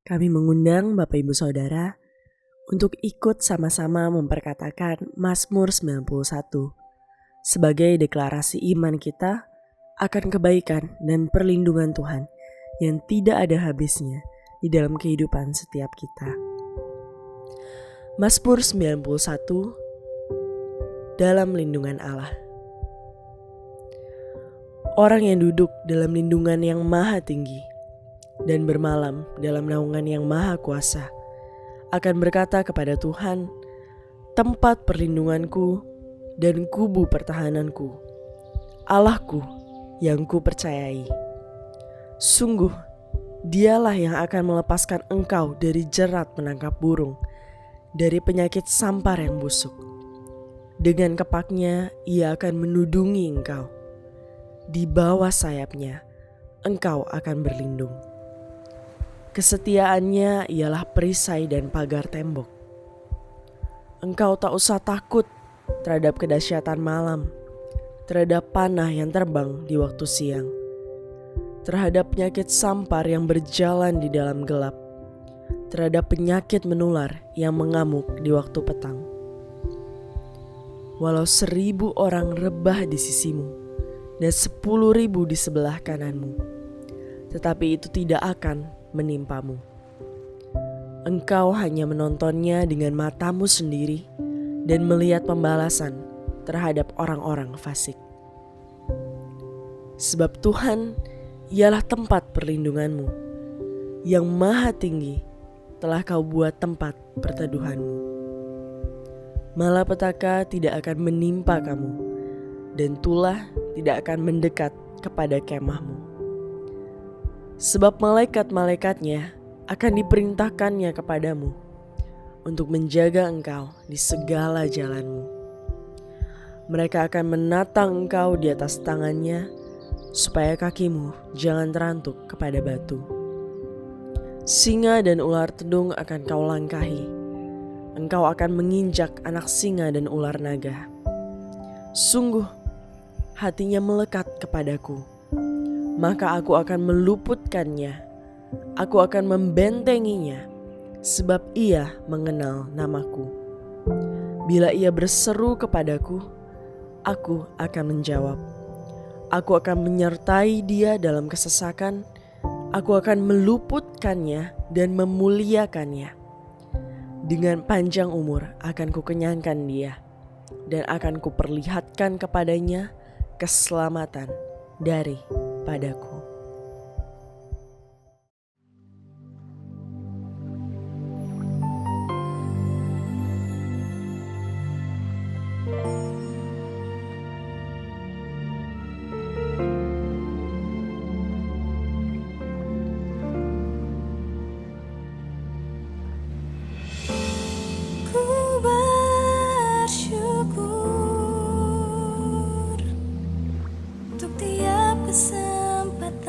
Kami mengundang Bapak Ibu Saudara untuk ikut sama-sama memperkatakan Mazmur 91 sebagai deklarasi iman kita akan kebaikan dan perlindungan Tuhan yang tidak ada habisnya di dalam kehidupan setiap kita. Mazmur 91 dalam lindungan Allah. Orang yang duduk dalam lindungan yang maha tinggi dan bermalam dalam naungan yang maha kuasa akan berkata kepada Tuhan, tempat perlindunganku dan kubu pertahananku, Allahku yang ku percayai. Sungguh, dialah yang akan melepaskan engkau dari jerat menangkap burung, dari penyakit sampar yang busuk. Dengan kepaknya ia akan menudungi engkau. Di bawah sayapnya engkau akan berlindung. Kesetiaannya ialah perisai dan pagar tembok. Engkau tak usah takut terhadap kedahsyatan malam, terhadap panah yang terbang di waktu siang, terhadap penyakit sampar yang berjalan di dalam gelap, terhadap penyakit menular yang mengamuk di waktu petang. Walau 1.000 orang rebah di sisimu dan 10.000 di sebelah kananmu, tetapi itu tidak akan menimpamu. Engkau hanya menontonnya dengan matamu sendiri dan melihat pembalasan terhadap orang-orang fasik. Sebab Tuhan ialah tempat perlindunganmu, yang maha tinggi telah kau buat tempat perteduhanmu. Malapetaka tidak akan menimpa kamu, dan tulah tidak akan mendekat kepada kemahmu. Sebab malaikat-malaikatnya akan diperintahkannya kepadamu untuk menjaga engkau di segala jalanmu. Mereka akan menatang engkau di atas tangannya supaya kakimu jangan terantuk kepada batu. Singa dan ular tedung akan kau langkahi. Engkau akan menginjak anak singa dan ular naga. Sungguh, hatinya melekat kepadaku, maka aku akan meluputkannya. Aku akan membentenginya, sebab ia mengenal namaku. Bila ia berseru kepadaku, aku akan menjawab. Aku akan menyertai dia dalam kesesakan. Aku akan meluputkannya dan memuliakannya. Dengan panjang umur akan kukenyangkan dia, dan akan kuperlihatkan kepadanya keselamatan daripadaku. Ku bersyukur untuk tiap kesempatan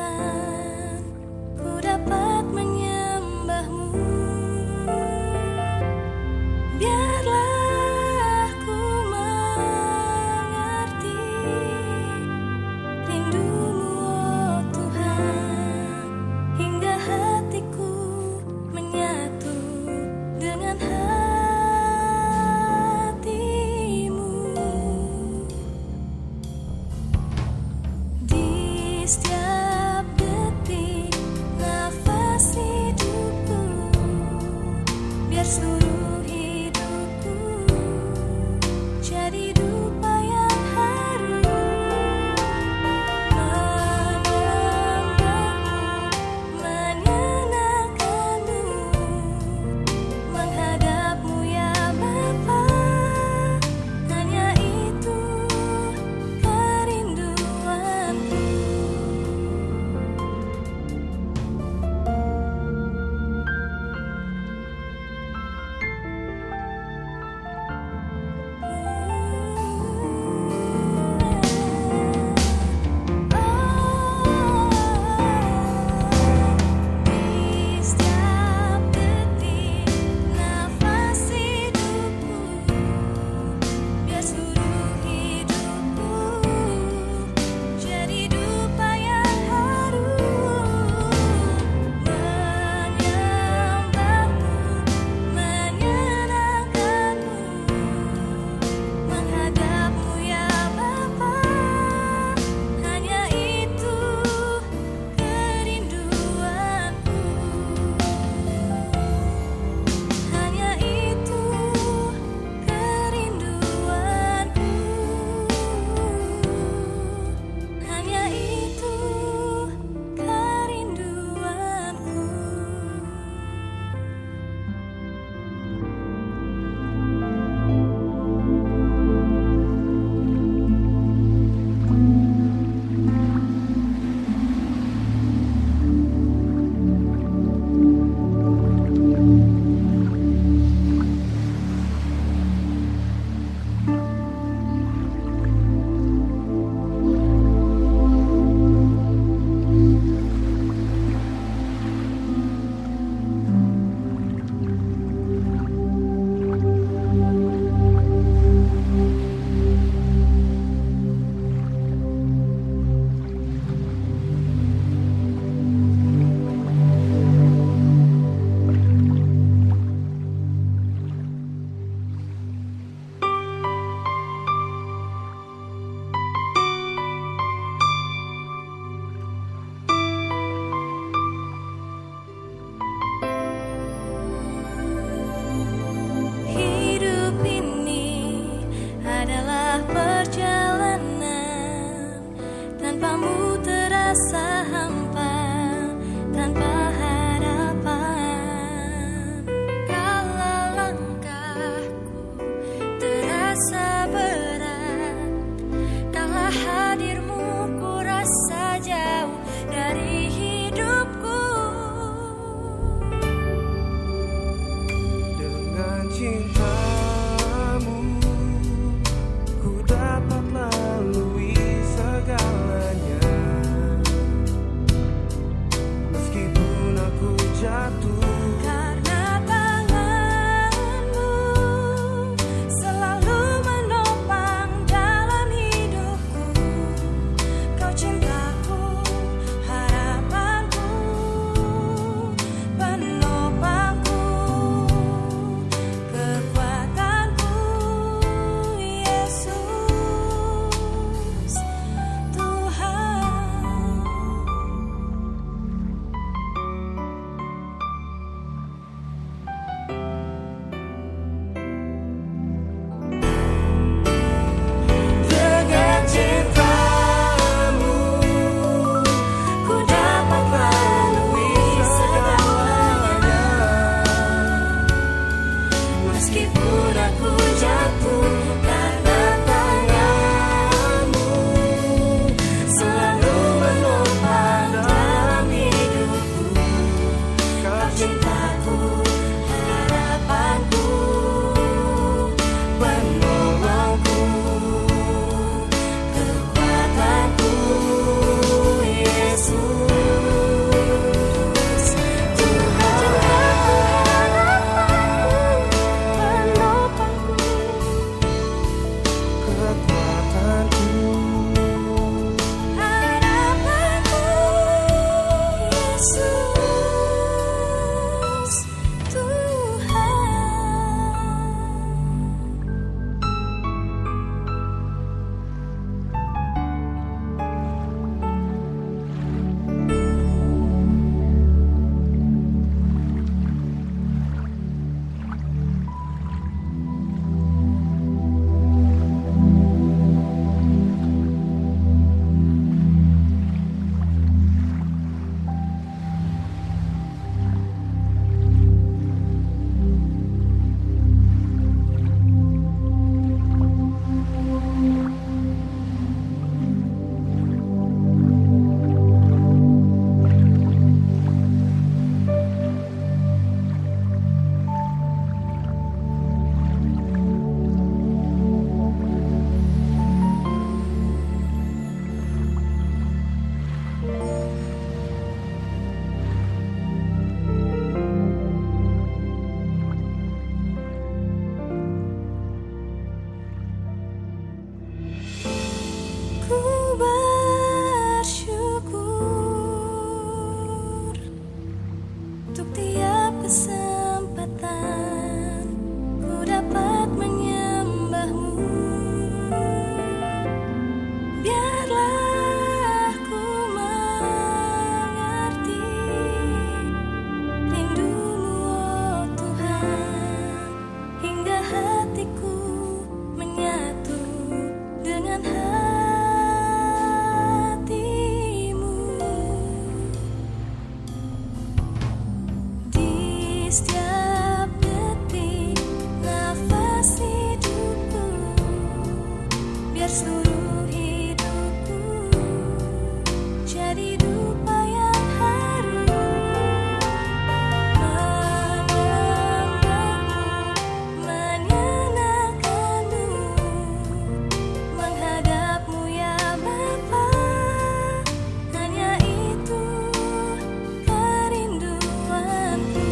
cintamu, ku dapat lalui segalanya. Meskipun aku jatuh, Karena tanganmu selalu menopang dalam hidupku. Kau cintaku, harapanku, penopangku, kekuatanku, Yesus Tuhan. dengan cintamu, Ku dapat lalui segalanya. Meskipun aku jatuh, karena tanganmu selalu menopang dalam hidupku. Kau cintaku, harapanku, penolongku, kekuatanku, Yesus Tuhan. Penopangku, kekuatanku. harapanku, Yesus Tuhan. Ku bersyukur untuk tiap kesempatan ku dapat menyembahmu. Biarlah ku mengerti rindumu, oh Tuhan, hingga hatiku menyatu dengan hatimu. Di setiap detik nafas hidupku, biar seluruh hidupku jadi dupa yang harum. Mengenangmu, menyenangkanmu, menghadapmu ya Bapa, hanya itu kerinduanku.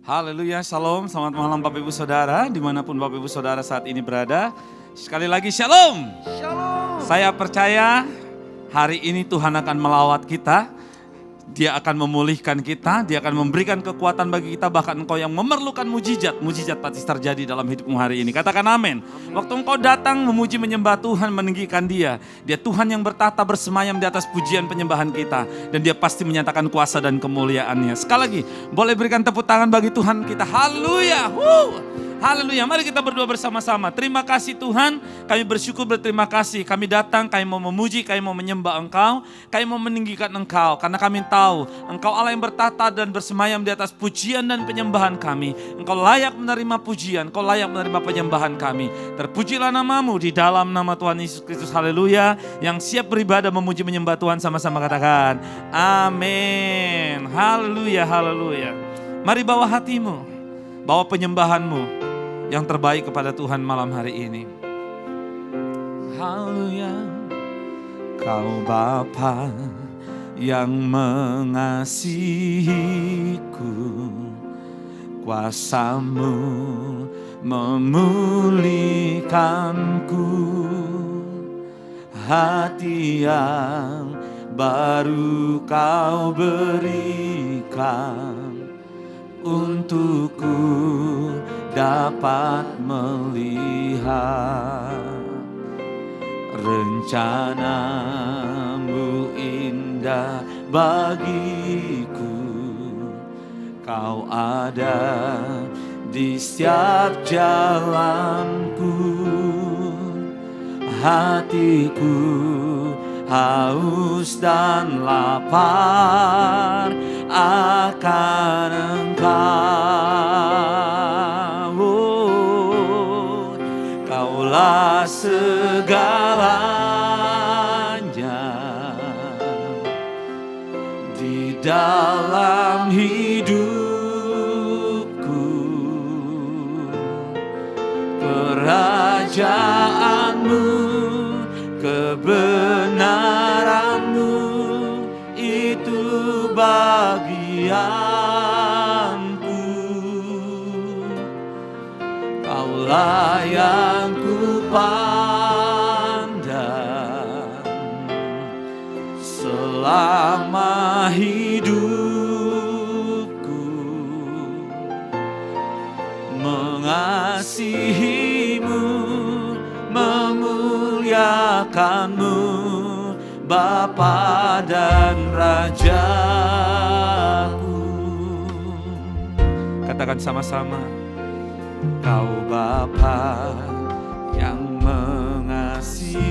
Haleluya, shalom, selamat malam Bapak Ibu Saudara, dimanapun Bapak Ibu Saudara saat ini berada. Sekali lagi shalom. Saya percaya hari ini Tuhan akan melawat kita. Dia akan memulihkan kita, dia akan memberikan kekuatan bagi kita. Bahkan engkau yang memerlukan mujizat, mujizat pasti terjadi dalam hidupmu hari ini. Katakan amin. Waktu engkau datang memuji menyembah Tuhan, meninggikan dia. Dia Tuhan yang bertahta bersemayam di atas pujian penyembahan kita. Dan dia pasti menyatakan kuasa dan kemuliaannya. Sekali lagi, boleh berikan tepuk tangan bagi Tuhan kita. Haleluya. Haleluya, mari kita berdoa bersama-sama. Terima kasih Tuhan, kami bersyukur berterima kasih. Kami datang, kami mau memuji, kami mau menyembah Engkau, kami mau meninggikan Engkau. Karena kami tahu Engkau Allah yang bertahta dan bersemayam di atas pujian dan penyembahan kami. Engkau layak menerima pujian, Engkau layak menerima penyembahan kami. Terpujilah namamu di dalam nama Tuhan Yesus Kristus, haleluya. Yang siap beribadah memuji menyembah Tuhan sama-sama katakan amin. Haleluya, haleluya. Mari bawa hatimu, bawa penyembahanmu yang terbaik kepada Tuhan malam hari ini. Haleluya. Kau Bapa yang mengasihiku, kuasa-Mu memulihkanku, hati yang baru Kau berikan untukku dapat melihat rencana-Mu indah bagiku. Kau ada di setiap jalanku, hatiku haus dan lapar akan Engkau. Kaulah segalanya di dalam hidupku. Kerajaan-Mu, kebenaran-Mu itu bagianku. Kaulah yang ku pandang selama hidupku, mengasihi-Mu, memuliakan-Mu, Bapa dan Rajaku. Katakan sama-sama. Kau Bapa yang mengasihiku,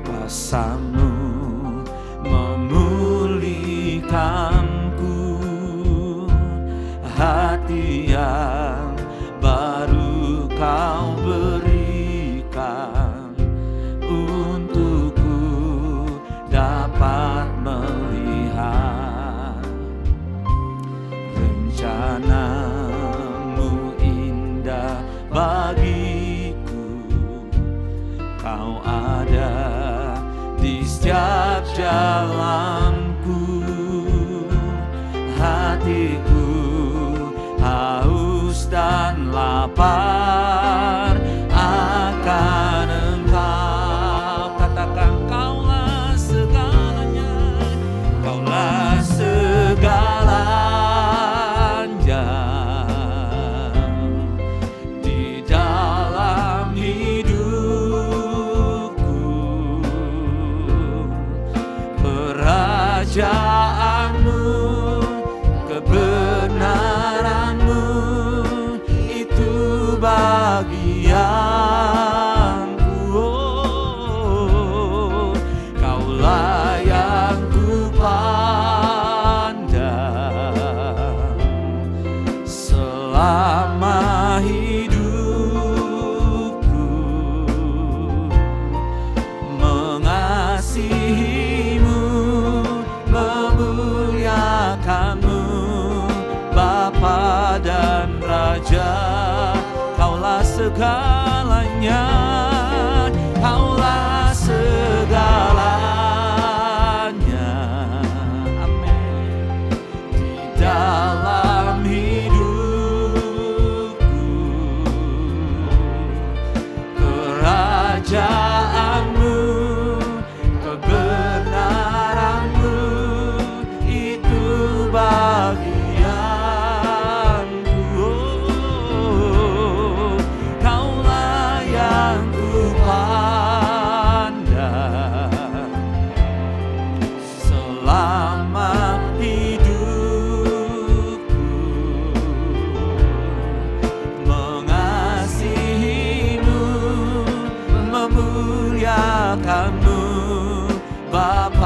kuasa-Mu memulihkanku, hati yang baru Kau berikan untukku dapat melihat rencana-Mu indah bagiku. Kau ada di setiap jalanku, hatiku haus dan lapar akan Engkau. Katakan Kaulah segalanya, Kaulah segalanya di dalam hidupku. Kerajaan-Mu, kebenaran-Mu itu bagianku. Oh, Kaulah yang ku pandang selama hidupku, mengasihi-Mu, memuliakan-Mu, Bapa dan Raja. Kaulah segalanya, Kaulah segalanya. Amin. Di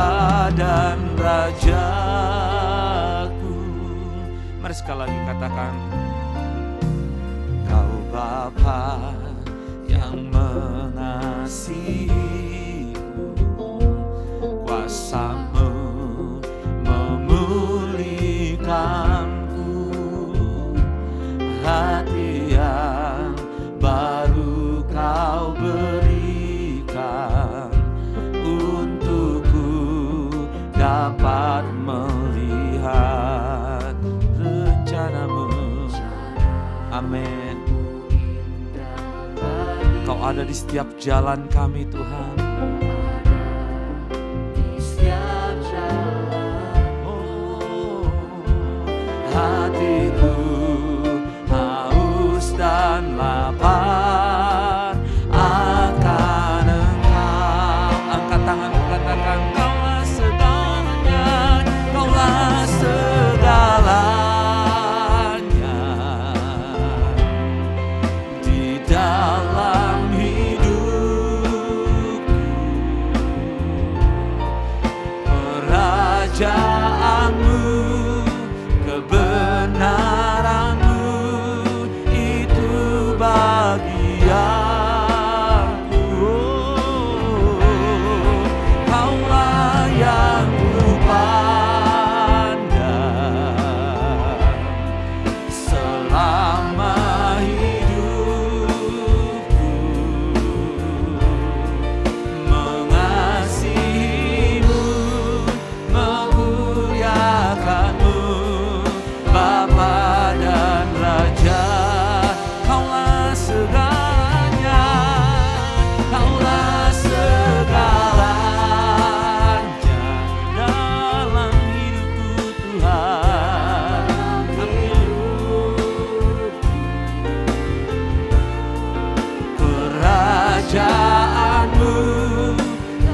Bapa dan Rajaku. Mari sekali lagi katakan, Kau Bapa yang mengasihiku, kuasa-Mu memulihkanku, hati yang baru Kau berikan untukku dapat melihat rencana-Mu. Amin. Kau ada di setiap jalan kami, Tuhan. Oh, hatiku haus dan lapar akan Engkau. Angkat tanganmu, katakan, Kaulah segalanya, Kaulah segalanya di dalam hidupku. Kerajaanmu, kebenaranmu, itu bagianku. Kaulah yang kupandang selama hidupku, mengasihimu, memuliakanmu, Bapa dan Raja. Kaulah segalanya, Kaulah segalanya dalam hidupku, Tuhan. Kerajaanmu,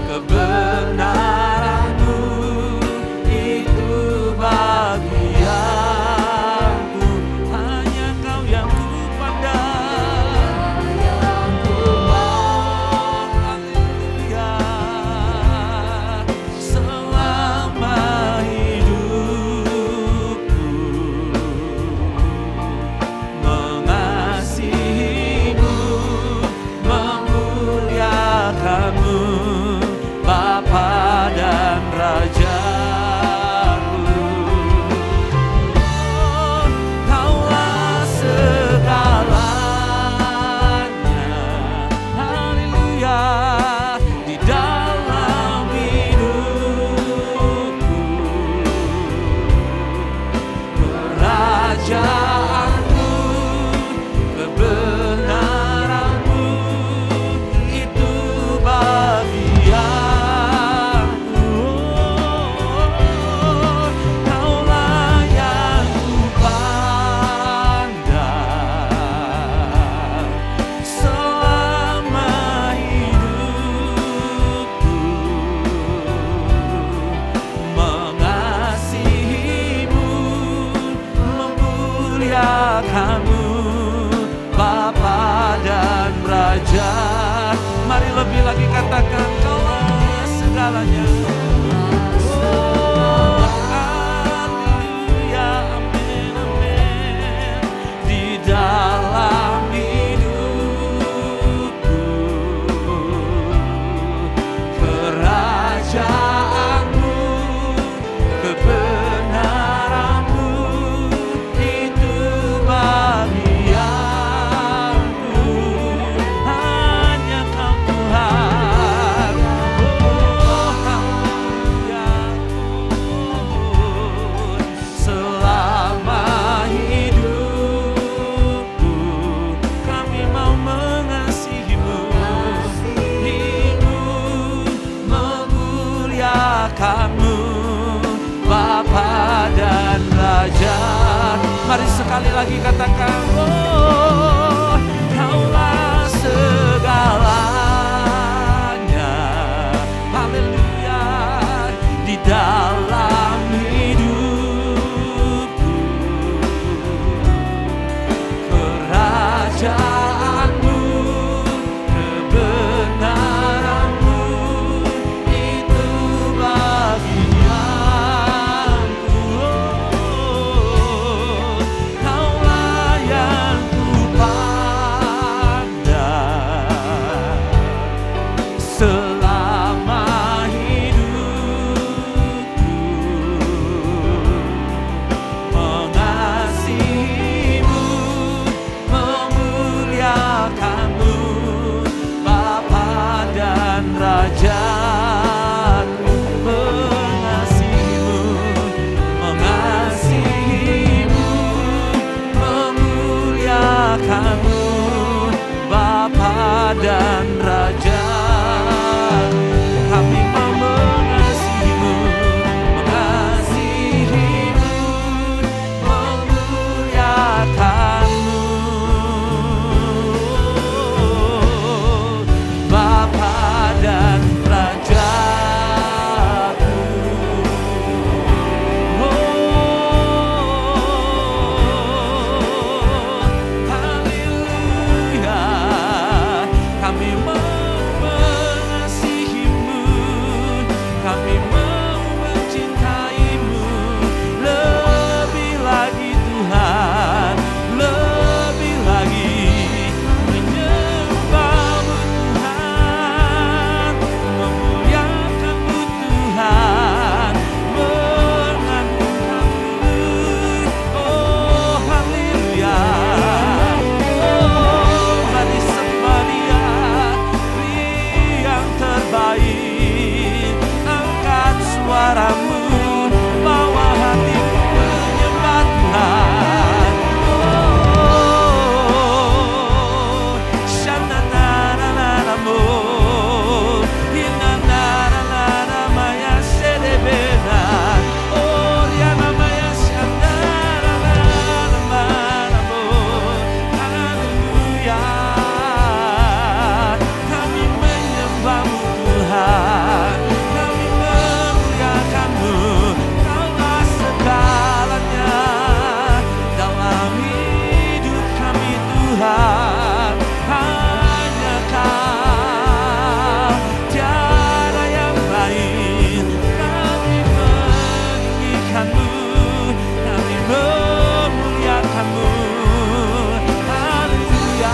kebenaranmu, itu bagianku. Hanya Kau yang kupandang. Haleluya. Selama hidupku, mengasihimu, memuliakanmu, Bapa dan Rajaku. Kaulah segalanya, haleluya, di dalam hidupku. Kerajaanmu, kebenaranmu, itu bagianku. Kaulah yang kupandang selama hidupku, mengasihimu, memuliakanmu, Bapa dan Raja. Mari lebih lagi katakan, Kaulah segalanya. Oh, haleluya, amin, amin. Di dalam hidupku, kerajaanmu, kebenaranmu, itu bagianku. Hanya Kau, Tuhan. Oh, haleluya. Selama hidupku, kami mau mengasihimu, memuliakanmu, Bapa dan Raja. Mari sekali lagi katakan, oh, Kaulah segalanya, haleluya, di dalam hidupku. Kerajaanmu, kebenaranmu, itu bagianku. suaramu, bawa hatiku menyembah Tuhan. Oh, shananaranamu, hinanaranaramaya sedebena. Oh, rianamaya shananaranamu. Haleluya, kami menyembahmu Tuhan, kami memuliakanmu. Kaulah segalanya dalam hidup kami Tuhan. Hanya Kau, tiada yang lain. Kami meninggikanmu, kami memuliakanmu. Haleluya.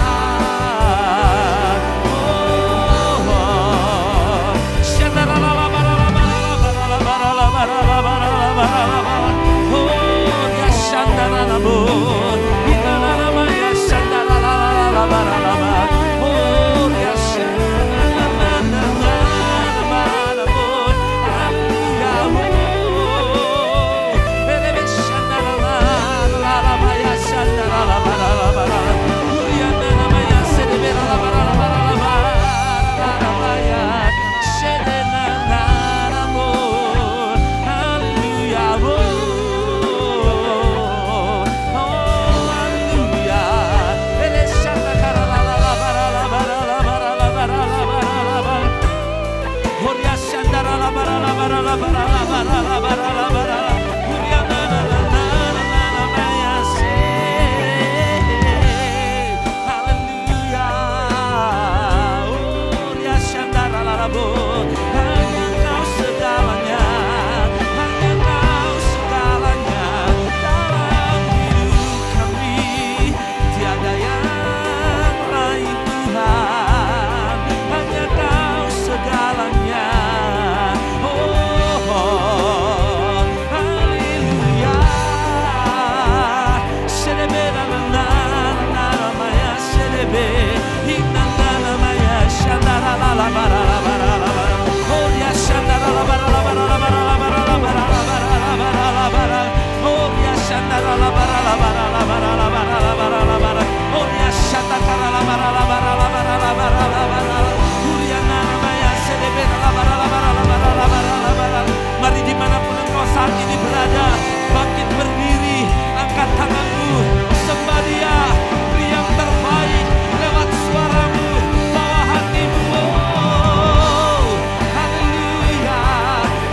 Mari dimanapun engkau saat ini berada, bangkit berdiri, angkat tanganmu, sembah Dia, beri yang terbaik lewat suaramu, bawa hatimu. Oh, haleluya,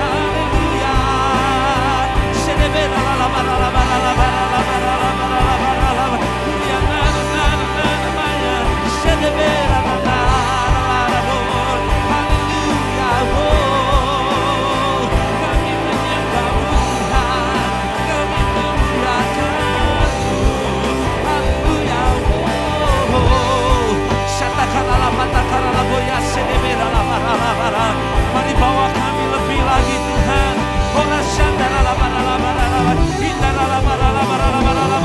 haleluya. Sedebera la la la la la la la la la la la la la. Haleluya, haleluya. Sedebera la la la la la. Haleluya. Kami menyembahmu Tuhan, kami memuliakanmu. Haleluya. Shatakala matakala boya sedebera la la la la la. Mari bawa kami lebih lagi Tuhan. Ora shandara la la la la la. Indara la la la la la la la la la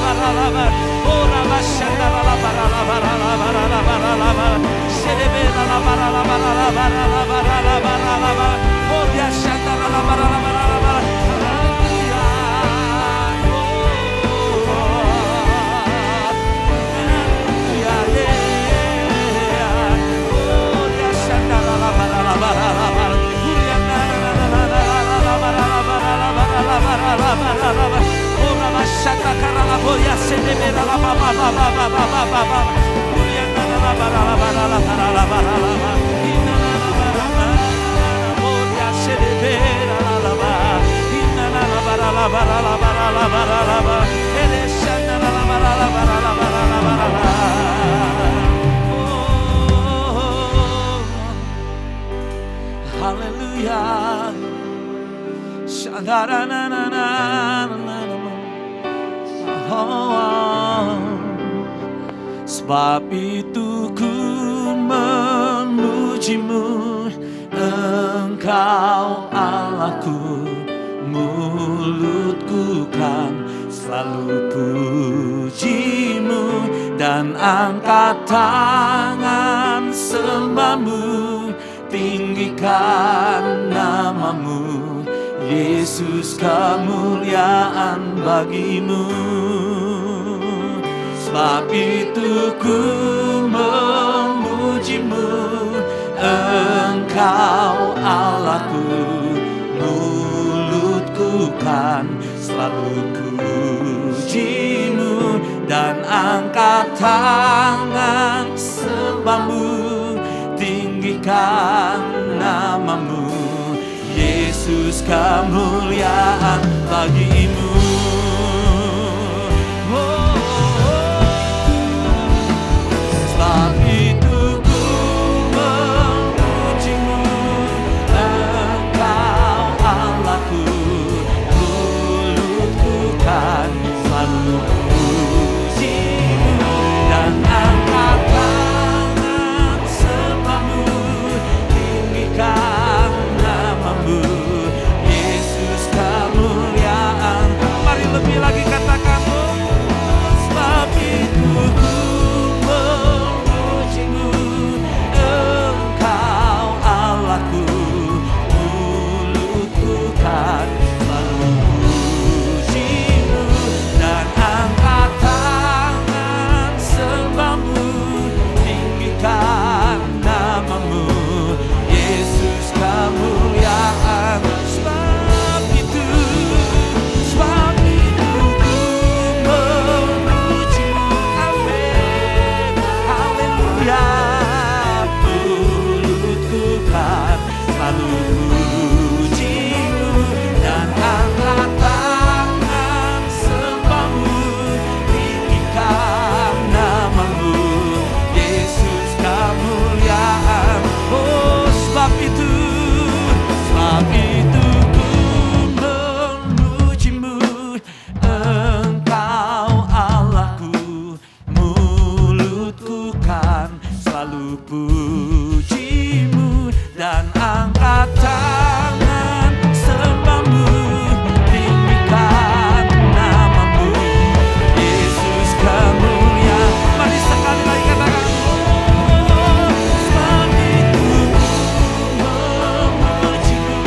la la la. Ora la shandara la la la la la la la la. Sedebera la la la la la la la la. Ora shandara la la la la la. Haleluya. Ora shandara la la la la la. Ora la shata karala boya sedebera la ba ba ba ba ba ba ba ba. Uriana la ba la ba la la ba la ba la ba. Ina la ba la ba. Boya sedebera la ba. Ina la ba la ba la ba la ba la ba. Ele shata la ba la ba la ba la ba la ba. Hallelujah. Sebab itu ku memujimu, Engkau Allahku, mulutku kan selalu pujimu, dan angkat tangan sembahmu, tinggikan namamu, Yesus kemuliaan bagimu. Sebab itu ku memujimu, Engkau Allahku, mulutku kan selalu pujimu, dan angkat tangan sembahmu, tinggikan namamu, Yesus kemuliaan bagimu. Sebab itu ku memujimu, Engkau Allahku, mulutku kan selalu pujimu, dan angkat tangan sembahmu, tinggikan namamu, Yesus kemuliaan. Mari lebih lagi katakan, sebab itu ku memujimu, Engkau Allahku, mulutku kan selalu pujimu, dan angkat tangan sembahmu, tinggikan namamu, Yesus kemuliaan. Sebab itu ku memujimu, amin, haleluya. Mulutku kan selalu pujimu, dan angkat tangan sembahmu, tinggikan namamu, Yesus kemuliaan. Oh, sebab itu ku memujimu, Engkau Allahku, mulutku kan selalu pujimu, dan angkat tangan sembahmu, tinggikan namamu, Yesus kemuliaan. Mari sekali lagi katakan, oh, sebab itu ku memujimu,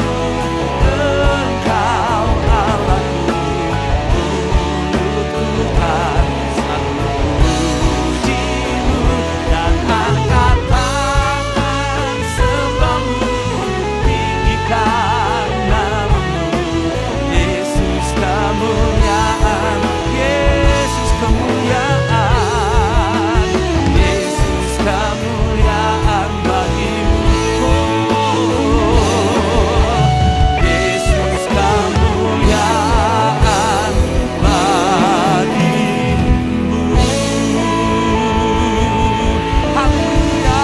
Engkau Allahku, mulutku kan selalu pujimu, dan angkat tangan sembahmu, tinggikan namamu, Yesus kemuliaan, Yesus kemuliaan, Yesus kemuliaan bagimu. Yesus kemuliaan bagimu. Haleluya,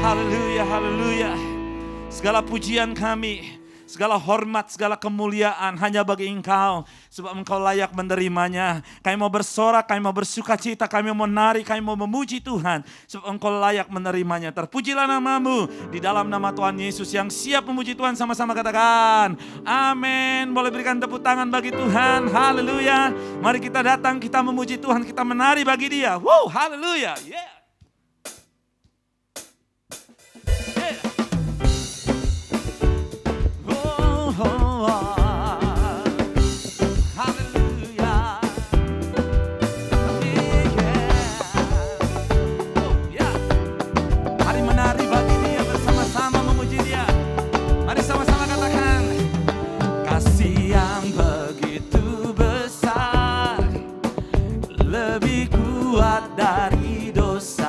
haleluya, haleluya, haleluya. Segala pujian kami, segala hormat, segala kemuliaan hanya bagi Engkau, sebab Engkau layak menerimanya. Kami mau bersorak, kami mau bersuka cita, kami mau menari, kami mau memuji Tuhan, sebab Engkau layak menerimanya. Terpujilah namamu di dalam nama Tuhan Yesus. Yang siap memuji Tuhan sama-sama katakan amin. Boleh berikan tepuk tangan bagi Tuhan, haleluya. Mari kita datang, kita memuji Tuhan, kita menari bagi Dia. Wow, haleluya, yeah. Lebih kuat dari dosa.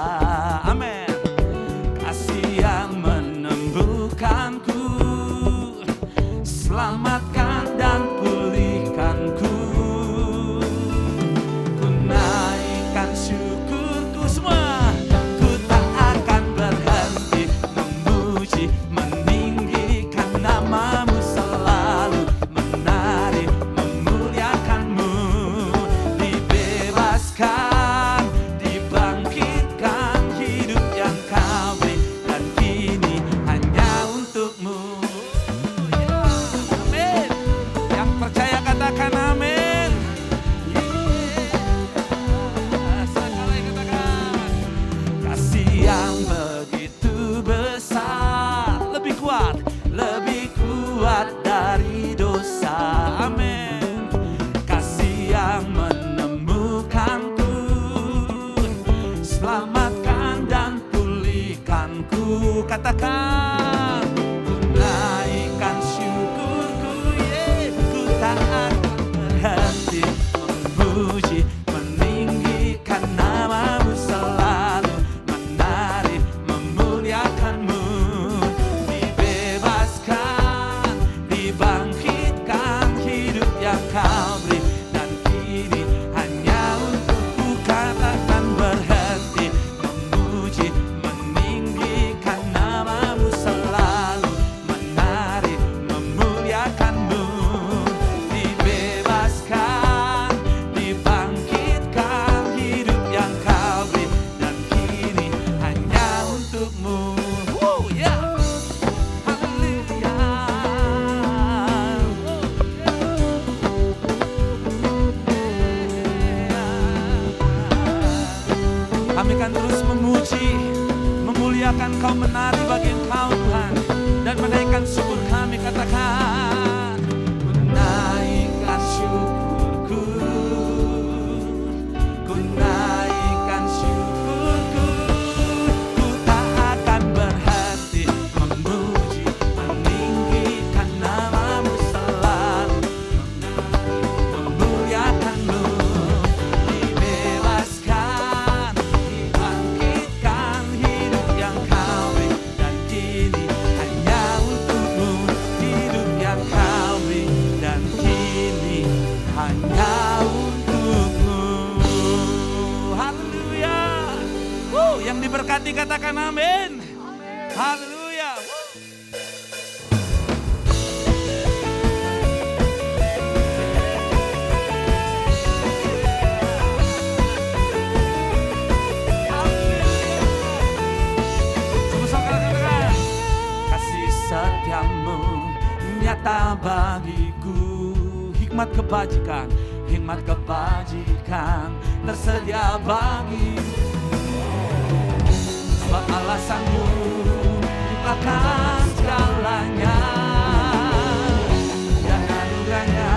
selamatkan dan pulihkanku. Katakan, ku naikkan syukurku, ku tak akan berhenti memuji, meninggikan namamu selalu, menari, memuliakanmu. Dibebaskan, dibangkitkan hidup yang kau beri, dan kini hanya untukku katakan berhenti memuji, meninggikan namamu selalu, menari, memuliakanmu. Dibebaskan, dibangkitkan hidup yang kau beri, dan kini hanya untukmu. Yeah. Haleluya. Kami akan terus memuji, memuliakan Kau, menari bagi Engkau Tuhan, dan menaikkan syukur kami. Katakan, menaikkan syukurku, ku naikkan syukurku, ku tak akan berhenti memuji, meninggikan namamu selalu, memuliakanmu. Dibebaskan, dibangkitkan hidup yang kau beri, dan kini hanya untukmu hidup yang kau beri, dan kini hanya untukmu. Haleluya. Yang diberkati katakan amin. Haleluya. Sama-sama katakan, kasih setiamu nyata bagiku, hikmat kebajikan tersedia bagiku. Sebab alasanmu limpahkan segalanya, dan anugerahnya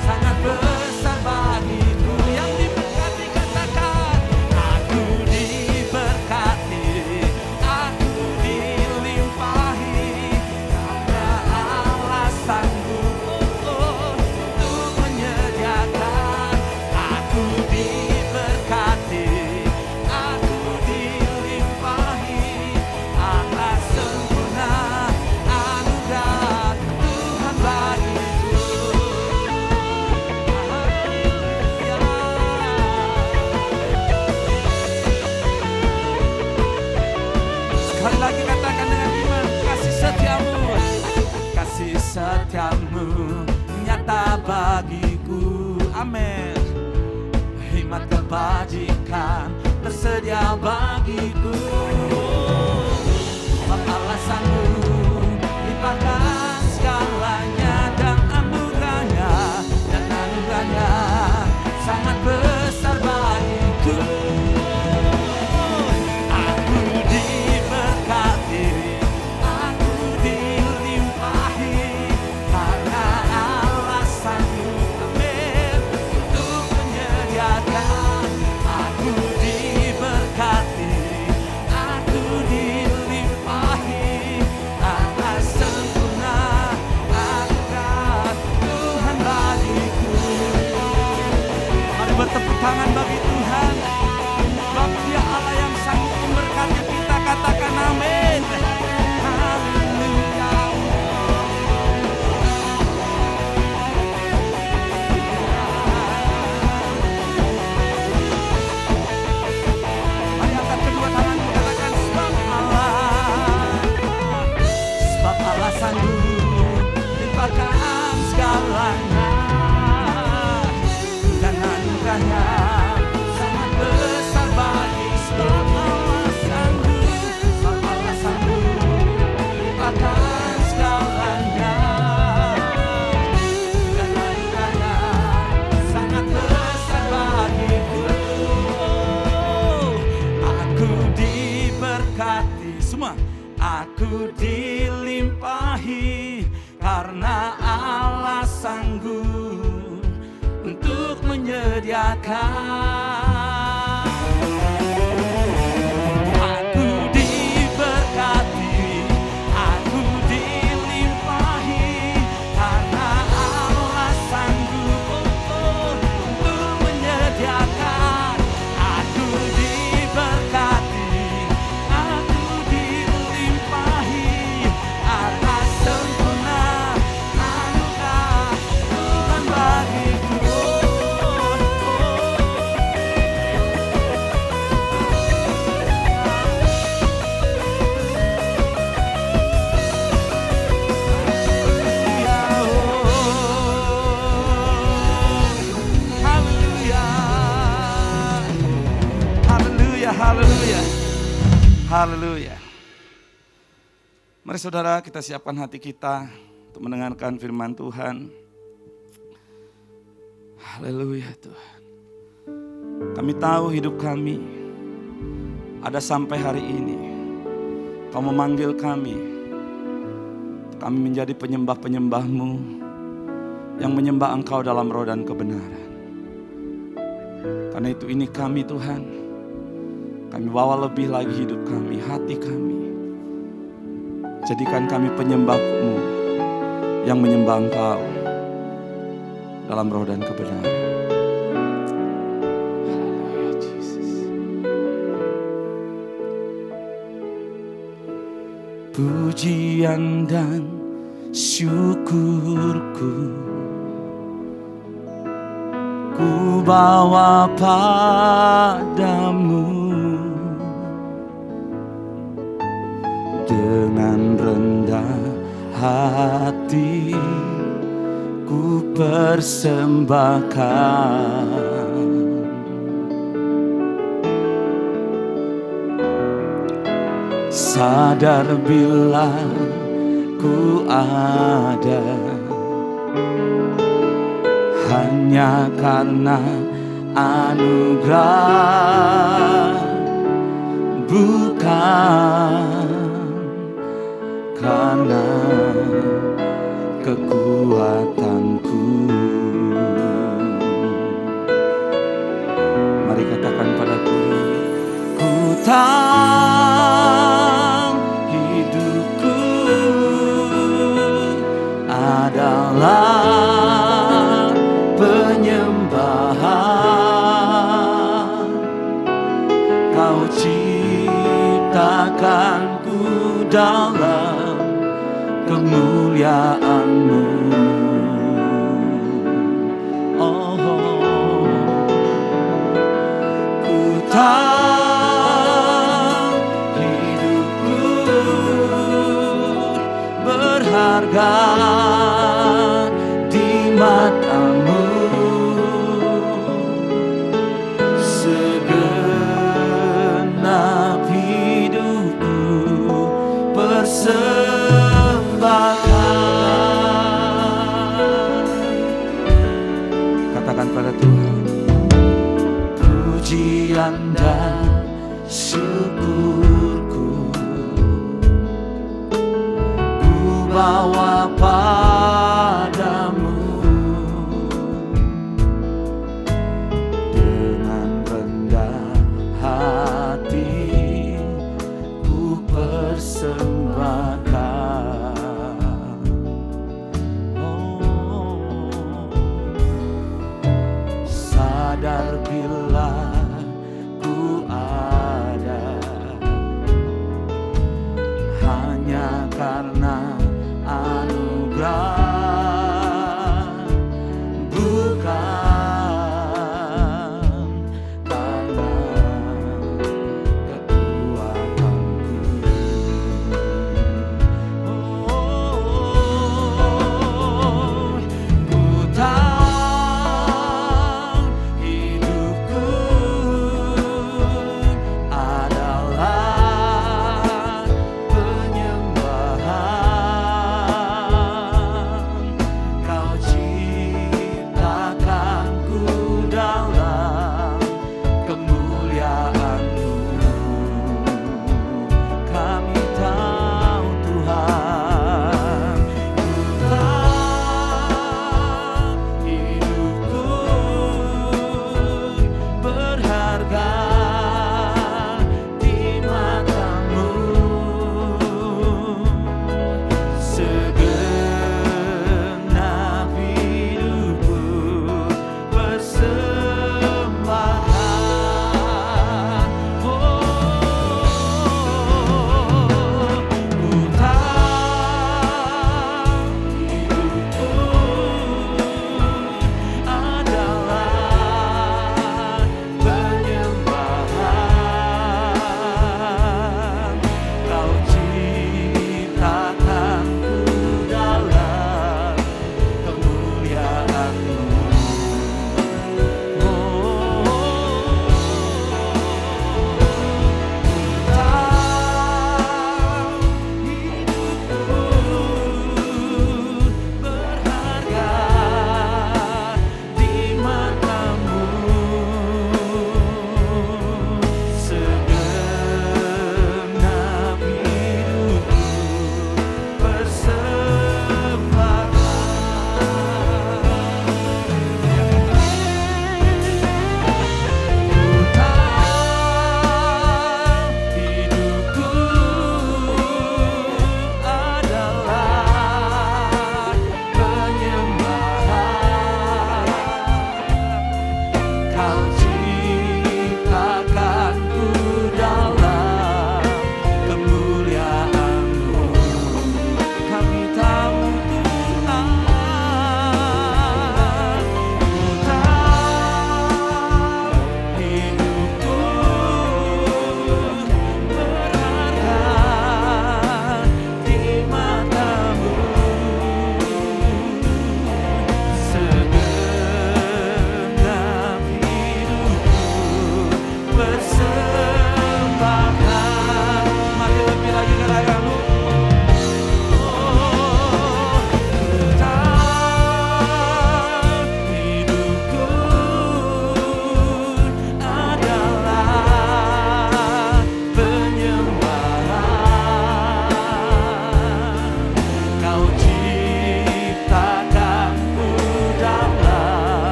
sangat besar bagiku. Yang diberkati katakan, aku diberkati, aku dilimpahi, karena Allah sanggup untuk menyediakan. Aku diberkati, aku dilimpahi, Allah sempurna anugerah Tuhan bagiku. Haleluya. Sekali lagi katakan dengan iman, kasih setiamu nyata bagiku. Amin. Hikmat kebajikan tersedia bagiku. Sebab Allah sanggup limpahkan segalanya, dan anugerahnya sangat besar bagiku. Aku diberkati, aku dilimpahi, karena Allah sanggup, amin, untuk menyediakan. Aku diberkati, aku dilimpahi, Allah sempurna anugerah Tuhan bagiku. Mari bertepuk tangan bagi Tuhan, sebab Dia Allah yang sanggup memberkati kita. Katakan amin. Haleluya. Mari angkat kedua tanganmu, katakan, sebab Allah sanggup limpahkan segalanya, dan anugerahnya sangat besar bagi. Sebab Allah sanggup limpahkan segalanya, dan anugerahnya sangat besar bagiku. Aku diberkati, semua. Aku dilimpahi, karena Allah sanggup untuk menyediakan. haleluya. Haleluya. Mari saudara, kita siapkan hati kita untuk mendengarkan firman Tuhan. Haleluya Tuhan. Kami tahu hidup kami ada sampai hari ini. Kau memanggil kami menjadi penyembah-penyembah-Mu yang menyembah Engkau dalam roh dan kebenaran. Karena itu ini kami Tuhan, kami bawa lebih lagi hidup kami, hati kami. Jadikan kami penyembah-Mu yang menyembah Engkau dalam roh dan kebenaran. Haleluya Yesus. Pujian dan syukurku ku bawa padamu, dengan rendah hati ku persembahkan. Sadar bila ku ada hanya karena anugerah, bukan karena kekuatanku. Mari katakan padaku, ku tahu hidupku adalah penyembahan. Kau ciptakanku dalam kemuliaan-Mu. Oh, ku tahu hidupku berharga di mata-Mu. Segenap hidupku persembahkan. Katakan pada Tuhan, pujian dan syukurku ku bawa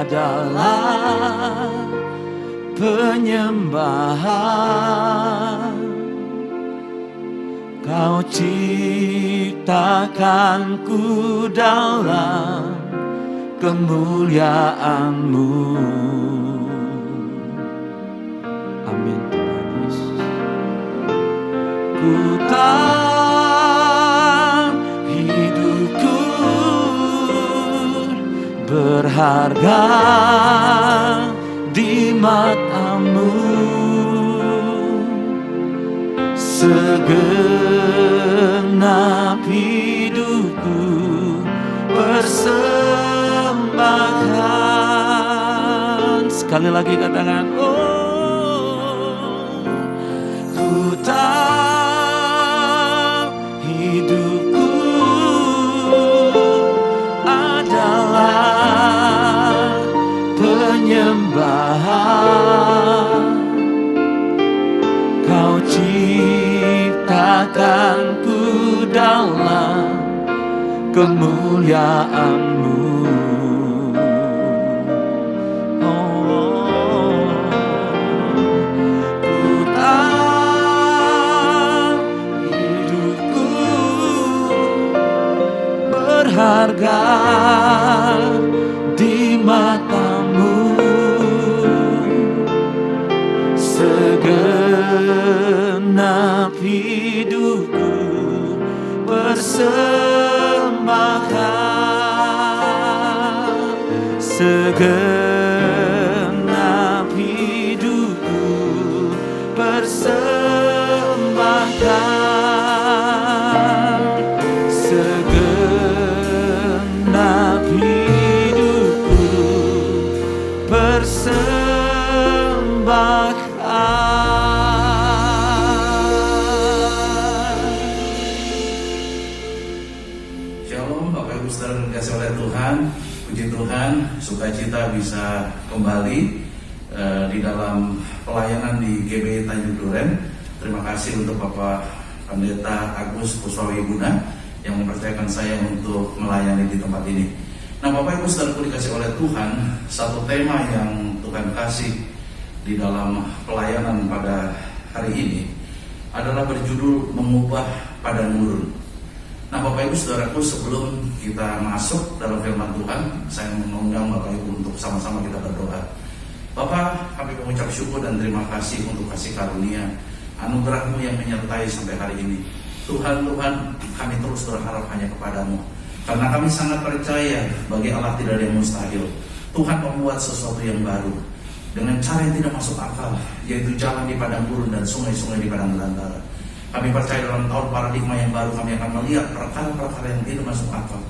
adalah penyembahan. Kau ciptakanku dalam kemuliaan-Mu. Amin Tuhan Yesus. Ku tahu hidupku berharga di mata-Mu. Segenap hidupku persembahkan. Sekali lagi katakan, oh, ku tahu hidupku adalah penyembahan. Kau ciptakanku dalam kemuliaan-Mu. Oh, ku tahu hidupku berharga di mata-Mu. Segenap hidupku persembahkan. Segenap hidupku persembahkan. Segenap hidupku persembahkan. Shalom Bapak Ibu Saudara yang dikasihi oleh Tuhan. Puji Tuhan, sukacita bisa kembali di dalam pelayanan di GBI Tanjung Duren. Terima kasih untuk Bapak Pendeta Agus Puspawi Guna yang mempercayakan saya untuk melayani di tempat ini. Nah Bapak Ibu Saudara yang dikasihi oleh Tuhan, satu tema yang Tuhan kasih di dalam pelayanan pada hari ini adalah berjudul mengubah padang gurun. Nah Bapak Ibu Saudaraku, sebelum kita masuk dalam firman Tuhan, saya mengundang Bapak Ibu untuk sama-sama kita berdoa. Bapak, kami mengucap syukur dan terima kasih untuk kasih karunia anugerah-Mu yang menyertai sampai hari ini. Tuhan, kami terus berharap hanya kepada-Mu, karena kami sangat percaya bagi Allah tidak ada yang mustahil. Tuhan membuat sesuatu yang baru dengan cara yang tidak masuk akal, yaitu jalan di padang gurun dan sungai-sungai di padang belantara. Kami percaya dalam tahun paradigma yang baru kami akan melihat perkara-perkara yang tidak masuk akal.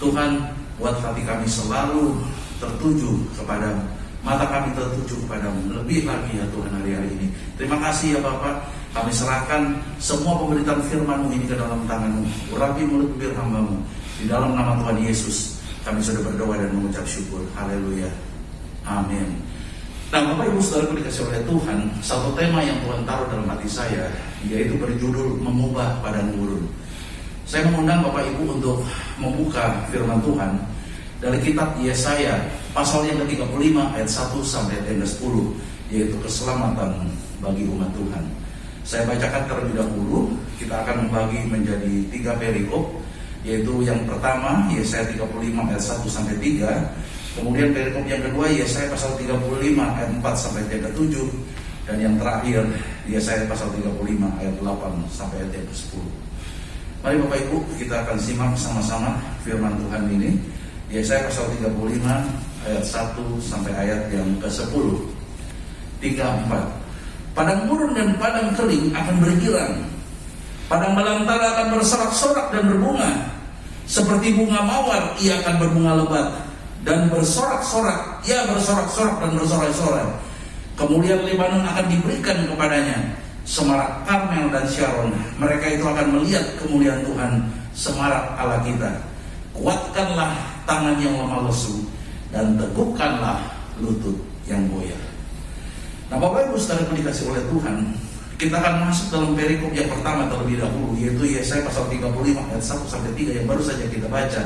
Tuhan, buat hati kami selalu tertuju kepada-Mu, mata kami tertuju kepada-Mu, lebih lagi ya Tuhan hari-hari ini. Terima kasih ya Bapak, kami serahkan semua pemberitaan firman-Mu ini ke dalam tangan-Mu. Urapi mulut bibir hamba-Mu, di dalam nama Tuhan Yesus kami sudah berdoa dan mengucap syukur. Haleluya, amin. Nah Bapak Ibu Saudara dikasihi oleh Tuhan, satu tema yang Tuhan taruh dalam hati saya, yaitu berjudul mengubah padang gurun. Saya mengundang Bapak Ibu untuk membuka firman Tuhan dari kitab Yesaya pasal yang ke-35 ayat 1 sampai ayat 10, yaitu keselamatan bagi umat Tuhan. Saya bacakan terlebih dahulu. Kita akan membagi menjadi 3 perikop, yaitu yang pertama Yesaya 35 ayat 1 sampai 3. Kemudian perikop yang kedua Yesaya pasal 35 ayat 4 sampai ayat 7, dan yang terakhir Yesaya pasal 35 ayat 8 sampai ayat 10. Mari Bapak Ibu, kita akan simak sama-sama firman Tuhan ini. Yesaya pasal 35 ayat 1 sampai ayat yang ke-10. 3-4. Padang gurun dan padang kering akan bergilang. Padang belantara akan bersorak-sorak dan berbunga. Seperti bunga mawar ia akan berbunga lebat dan bersorak-sorak, ia bersorak-sorak dan bersorak-sorak. Kemudian Lebanon akan diberikan kepadanya semarak Karmel dan Sharon. Mereka itu akan melihat kemuliaan Tuhan, semarak Allah kita. Kuatkanlah tangan yang lemah lesu dan teguhkanlah lutut yang goyah. Nah Bapak Ibu Saudara yang dikasihi oleh Tuhan, kita akan masuk dalam perikop yang pertama terlebih dahulu, yaitu Yesaya pasal 35 ayat 1 sampai 3 yang baru saja kita baca.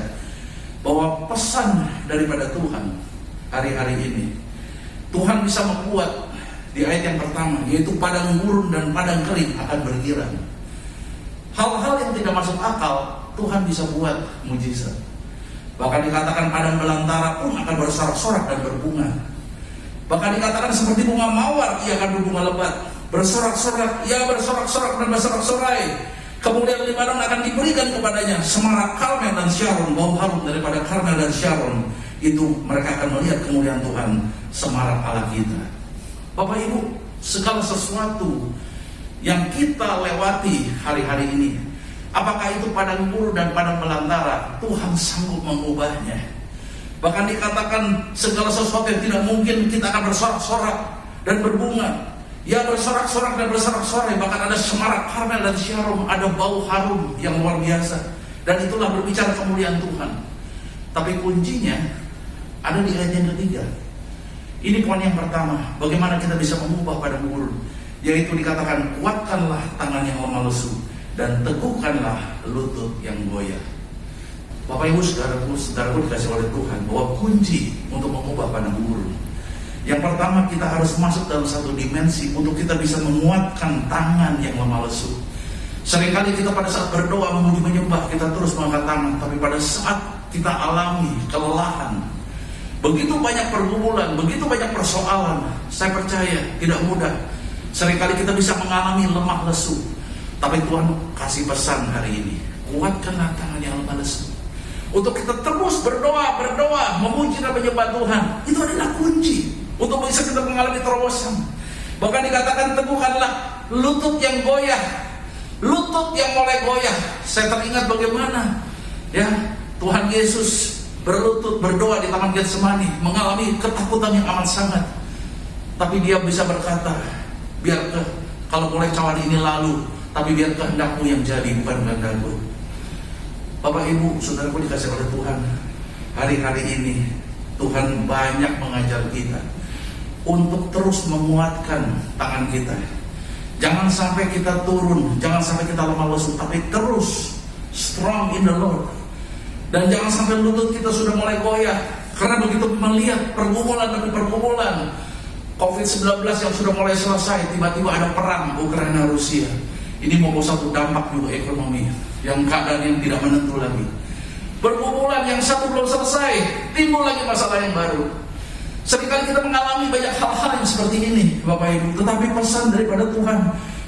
Bahwa pesan daripada Tuhan hari-hari ini. Tuhan bisa membuat di ayat yang pertama, yaitu padang gurun dan padang kering akan bergirang. Hal-hal yang tidak masuk akal, Tuhan bisa buat mujizat. Bahkan dikatakan padang belantara pun akan bersorak-sorak dan berbunga. Bahkan dikatakan seperti bunga mawar, ia akan berbunga lebat. Bersorak-sorak, ia bersorak-sorak dan bersorak-sorai. Kemudian Libanon akan diberikan kepadanya semarak Karmel dan Sharon, bau harum daripada Karmel dan Sharon. Itu mereka akan melihat kemuliaan Tuhan, semarak Allah kita. Bapak Ibu, segala sesuatu yang kita lewati hari-hari ini, apakah itu padang gurun dan padang belantara, Tuhan sanggup mengubahnya. Bahkan dikatakan segala sesuatu yang tidak mungkin, kita akan bersorak-sorak dan berbunga. Ya, bersorak-sorak dan bersorak-sorai. Bahkan ada semarak Karmel dan Sharon, ada bau harum yang luar biasa. Dan itulah berbicara kemuliaan Tuhan. Tapi kuncinya ada di ayat yang ketiga. Ini poin yang pertama, bagaimana kita bisa mengubah padang gurun, yaitu dikatakan kuatkanlah tangan yang lemah lesu dan teguhkanlah lutut yang goyah. Bapak Ibu, saudaraku dikasih oleh Tuhan, bahwa kunci untuk mengubah padang gurun, yang pertama kita harus masuk dalam satu dimensi untuk kita bisa menguatkan tangan yang lemah lesu. Seringkali kita pada saat berdoa memuji menyembah, kita terus mengangkat tangan, tapi pada saat kita alami kelelahan, begitu banyak pergumulan, begitu banyak persoalan, saya percaya tidak mudah. Seringkali kita bisa mengalami lemah lesu. Tapi Tuhan kasih pesan hari ini, kuatkanlah tangan yang lemah lesu. Untuk kita terus berdoa, memuji dan menyembah Tuhan. Itu adalah kunci untuk bisa kita mengalami terobosan. Bahkan dikatakan teguhkanlah lutut yang goyah. Lutut yang mulai goyah. Saya teringat bagaimana ya Tuhan Yesus berlutut berdoa di Taman Getsemani, mengalami ketakutan yang amat sangat. Tapi dia bisa berkata, biarkah kalau mulai cawan ini lalu, tapi biar kehendakmu yang jadi, bukan kehendakku. Bapak Ibu, saudaraku dikasih oleh Tuhan, hari-hari ini Tuhan banyak mengajar kita untuk terus menguatkan tangan kita. Jangan sampai kita turun, jangan sampai kita lemah lesu, tapi terus strong in the Lord. Dan jangan sampai lutut kita sudah mulai goyah, karena begitu melihat pergumulan demi pergumulan, COVID-19 yang sudah mulai selesai, tiba-tiba ada perang Ukraina Rusia. Ini membawa satu dampak juga ekonomi, yang keadaan yang tidak menentu lagi. Pergumulan yang satu belum selesai, timbul lagi masalah yang baru. Seringkali kita mengalami banyak hal-hal yang seperti ini, Bapak Ibu. Tetapi pesan daripada Tuhan,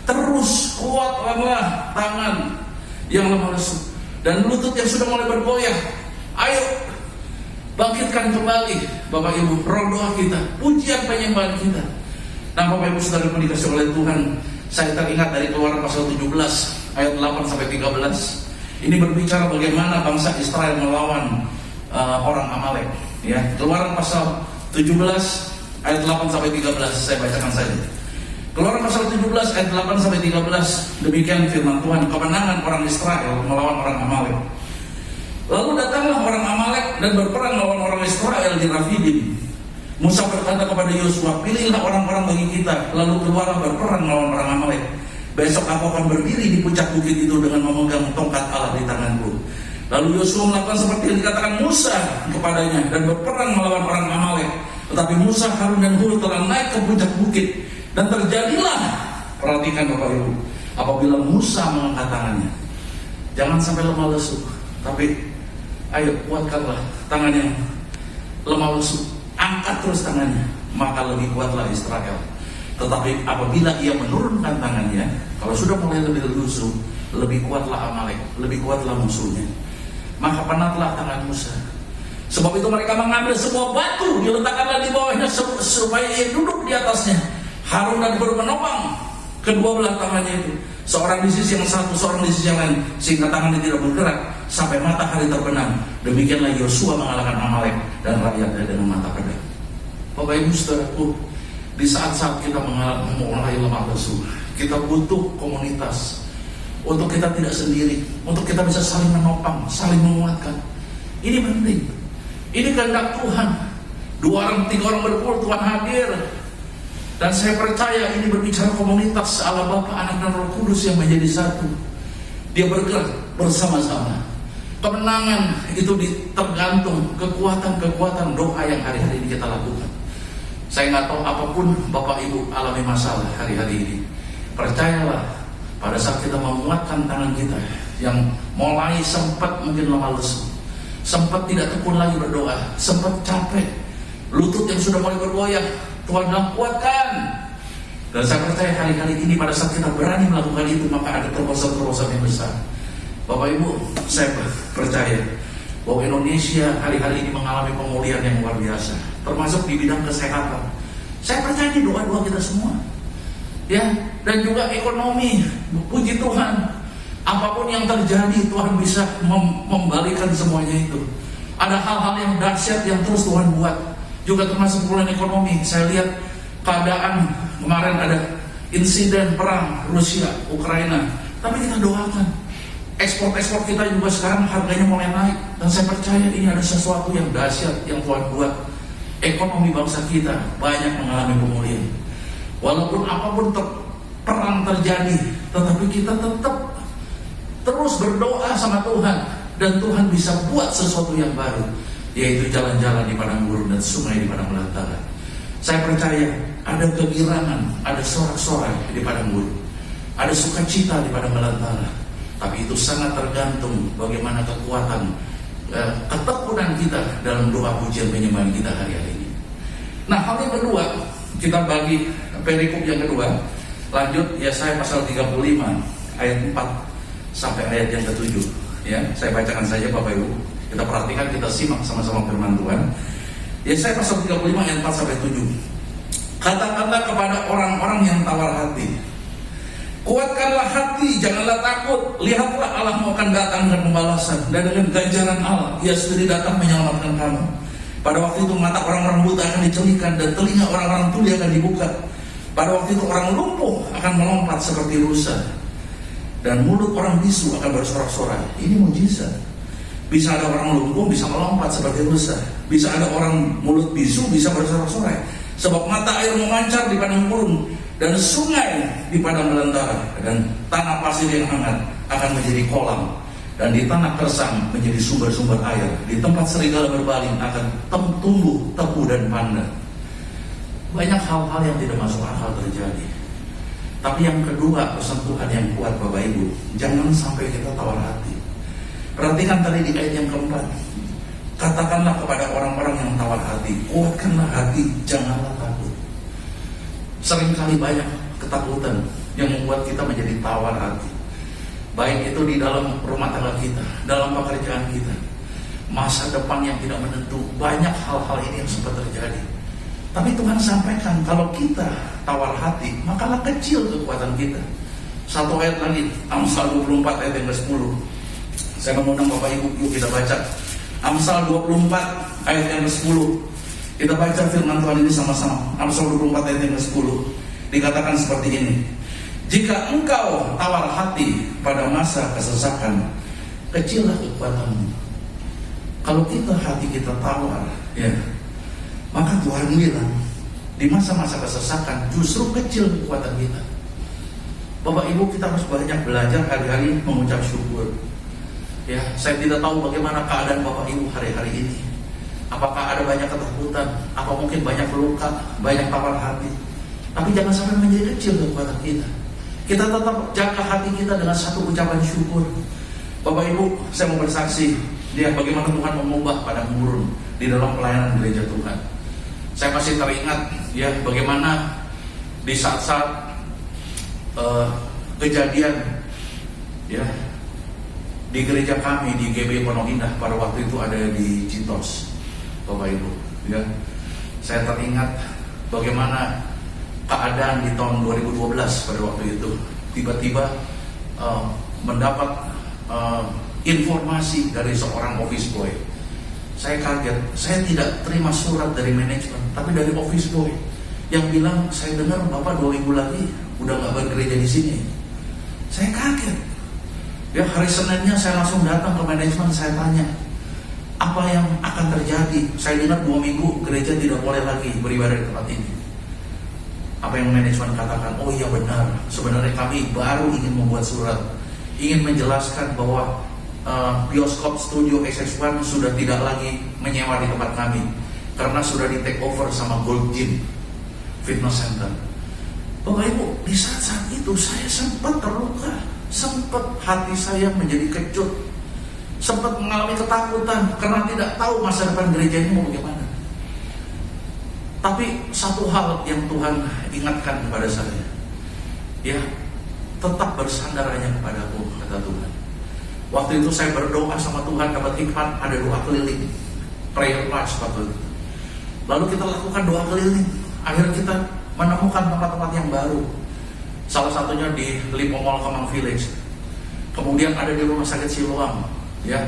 terus kuatlah tangan yang lemah lesu dan lutut yang sudah mulai bergoyah. Ayo bangkitkan kembali, Bapak Ibu, roh doa kita, pujian penyembahan kita. Nah, Bapak Ibu saudara yang dikasih oleh Tuhan, saya teringat dari Keluaran pasal 17 ayat 8 sampai 13. Ini berbicara bagaimana bangsa Israel melawan orang Amalek. Ya, Keluaran pasal 17 ayat 8 sampai 13, saya bacakan saja. Keluaran pasal 17 ayat 8 sampai 13, demikian firman Tuhan, kemenangan orang Israel melawan orang Amalek. Lalu datanglah orang Amalek dan berperang melawan orang Israel di Rafidim. Musa berkata kepada Yosua, pilihlah orang-orang bagi kita, lalu keluarlah berperang melawan orang Amalek. Besok aku akan berdiri di puncak bukit itu dengan memegang tongkat Allah di tanganku. Lalu Yosua melakukan seperti yang dikatakan Musa kepadanya dan berperang melawan orang Amalek. Tetapi Musa, Harun dan Hur telah naik ke puncak bukit, dan terjadilah, perhatikan Bapak Ibu, apabila Musa mengangkat tangannya, jangan sampai lemah lesu, tapi ayo kuatkanlah tangan yang lemah lesu. Angkat terus tangannya, maka lebih kuatlah Israel. Tetapi apabila ia menurunkan tangannya, kalau sudah mulai lebih lusuh, lebih kuatlah Amalek, lebih kuatlah musuhnya. Maka penatlah tangan Musa. Sebab itu mereka mengambil sebuah batu, diletakkanlah di bawahnya supaya ia duduk di atasnya. Harun dan Hur menopang kedua belah tangannya itu, seorang di sisi yang satu, seorang di sisi yang lain, sehingga tangannya tidak bergerak sampai matahari terbenam. Demikianlah Yosua mengalahkan Amalek dan rakyatnya dengan mata pedang. Bapak Ibu saudaraku, di saat-saat kita mulai lemah lesu, kita butuh komunitas untuk kita tidak sendiri, untuk kita bisa saling menopang, saling menguatkan. Ini penting. Ini kehendak Tuhan. 2 orang 3 orang berkumpul, Tuhan hadir. Dan saya percaya ini berbicara komunitas Allah Bapa, Anak dan Roh Kudus yang menjadi satu. Dia bergerak bersama-sama. Kemenangan itu tergantung kekuatan doa yang hari-hari ini kita lakukan. Saya nggak tahu apapun Bapak Ibu alami masalah hari-hari ini. Percayalah, pada saat kita menguatkan tangan kita yang mulai sempat mungkin lemah lesu, sempat tidak tekun lagi berdoa, sempat capek, lutut yang sudah mulai bergoyang, Tuhan bilang kuatkan. Dan saya percaya hari-hari ini pada saat kita berani melakukan itu, maka ada terobosan-terobosan yang besar. Bapak Ibu, saya percaya bahwa Indonesia hari-hari ini mengalami pemulihan yang luar biasa, termasuk di bidang kesehatan. Saya percaya ini doa-doa kita semua, ya, dan juga ekonomi. Puji Tuhan, apapun yang terjadi Tuhan bisa membalikan semuanya itu. Ada hal-hal yang dahsyat yang terus Tuhan buat, juga termasuk pemulihan ekonomi. Saya lihat keadaan kemarin ada insiden perang Rusia Ukraina, tapi kita doakan. Ekspor kita juga sekarang harganya mulai naik, dan saya percaya ini ada sesuatu yang dahsyat yang Tuhan buat. Ekonomi bangsa kita banyak mengalami pemulihan. Walaupun apapun perang terjadi, tetapi kita tetap terus berdoa sama Tuhan, dan Tuhan bisa buat sesuatu yang baru, yaitu jalan-jalan di padang gurun dan sungai di padang belantara. Saya percaya ada kegirangan, ada sorak-sorai di padang gurun, ada sukacita di padang belantara. Tapi itu sangat tergantung bagaimana kekuatan, ketekunan kita dalam doa pujian penyembahan kita hari-hari ini. Nah, hal yang kedua, kita bagi perikop yang kedua. Lanjut, Yesaya pasal 35 ayat 4 sampai ayat yang ke-7. Ya, saya bacakan saja Bapak Ibu. Kita perhatikan, kita simak sama-sama firman Tuhan. Yesaya pasal 35 ayat 4 sampai 7. Katakanlah kepada orang-orang yang tawar hati, kuatkanlah hati, janganlah takut. Lihatlah, Allahmu akan datang dengan pembalasan, dan dengan ganjaran Allah Ia sendiri datang menyelamatkan kamu. Pada waktu itu mata orang-orang buta akan dicelikan, dan telinga orang-orang tuli akan dibuka. Pada waktu itu orang lumpuh akan melompat seperti rusa, dan mulut orang bisu akan bersorak-sorai. Ini mujizat. Bisa ada orang lumpuh bisa melompat seperti rusa. Bisa ada orang mulut bisu bisa bersorak-sorai. Sebab mata air memancar di padang gurun, dan sungai di padang belantara, dan tanah pasir yang hangat akan menjadi kolam, dan di tanah kersang menjadi sumber-sumber air. Di tempat serigala berbaling akan tumbuh tebu dan pandan. Banyak hal-hal yang tidak masuk akal terjadi. Tapi yang kedua, pesan Tuhan yang kuat Bapak Ibu, jangan sampai kita tawar hati. Perhatikan tadi di ayat yang keempat, katakanlah kepada orang-orang yang tawar hati, kuatkanlah hati, janganlah takut. Seringkali banyak ketakutan yang membuat kita menjadi tawar hati, baik itu di dalam rumah tangga kita, dalam pekerjaan kita, masa depan yang tidak menentu. Banyak hal-hal ini yang sempat terjadi. Tapi Tuhan sampaikan, kalau kita tawar hati, makalah kecil kekuatan kita. Satu ayat lagi, Amsal 24 ayat yang ke-10. Saya mengundang Bapak Ibu, yuk kita baca Amsal 24 ayat yang ke-10. Kita baca firman Tuhan ini sama-sama. Amsal 24 ayat yang ke-10. Dikatakan seperti ini, jika engkau tawar hati pada masa kesesakan, kecillah kekuatanmu. Kalau kita hati kita tawar, ya, maka Tuhan bilang, di masa-masa kesesakan justru kecil kekuatan kita. Bapak Ibu, kita harus banyak belajar hari-hari mengucap syukur. Ya, saya tidak tahu bagaimana keadaan Bapak Ibu hari-hari ini. Apakah ada banyak ketakutan, apa mungkin banyak luka, banyak tawar hati. Tapi jangan sampai menjadi kecil kekuatan kita. Kita tetap jaga hati kita dengan satu ucapan syukur. Bapak Ibu, saya mau bersaksi, dia bagaimana Tuhan mengubah padang gurun di dalam pelayanan gereja Tuhan. Saya masih teringat, ya, bagaimana di saat-saat kejadian, ya, di gereja kami di GB Pondok Indah pada waktu itu ada di Citos, Bapak Ibu, ya, saya teringat bagaimana keadaan di tahun 2012 pada waktu itu. Tiba-tiba mendapat informasi dari seorang office boy. Saya kaget, saya tidak terima surat dari manajemen, tapi dari office boy yang bilang, saya dengar Bapak 2 minggu lagi udah gak bergereja di sini. Saya kaget. Ya, hari Seninnya saya langsung datang ke manajemen, saya tanya, apa yang akan terjadi? Saya dengar 2 minggu gereja tidak boleh lagi beribadah di tempat ini. Apa yang manajemen katakan? Oh iya benar, sebenarnya kami baru ingin membuat surat, ingin menjelaskan bahwa bioskop studio XX1 sudah tidak lagi menyewa di tempat kami karena sudah di take over sama Gold Gym Fitness Center. Bapak Ibu, di saat-saat itu saya sempat terluka, sempat hati saya menjadi kecut, sempat mengalami ketakutan karena tidak tahu masa depan gereja ini mau bagaimana. Tapi satu hal yang Tuhan ingatkan kepada saya, ya, tetap bersandar hanya kepadaku, kata Tuhan. Waktu itu saya berdoa sama Tuhan, dapat hikmat, ada doa keliling, prayer march waktu itu. Lalu kita lakukan doa keliling, akhirnya kita menemukan tempat-tempat yang baru. Salah satunya di Lipo Mall Kemang Village. Kemudian ada di Rumah Sakit Siloam, ya.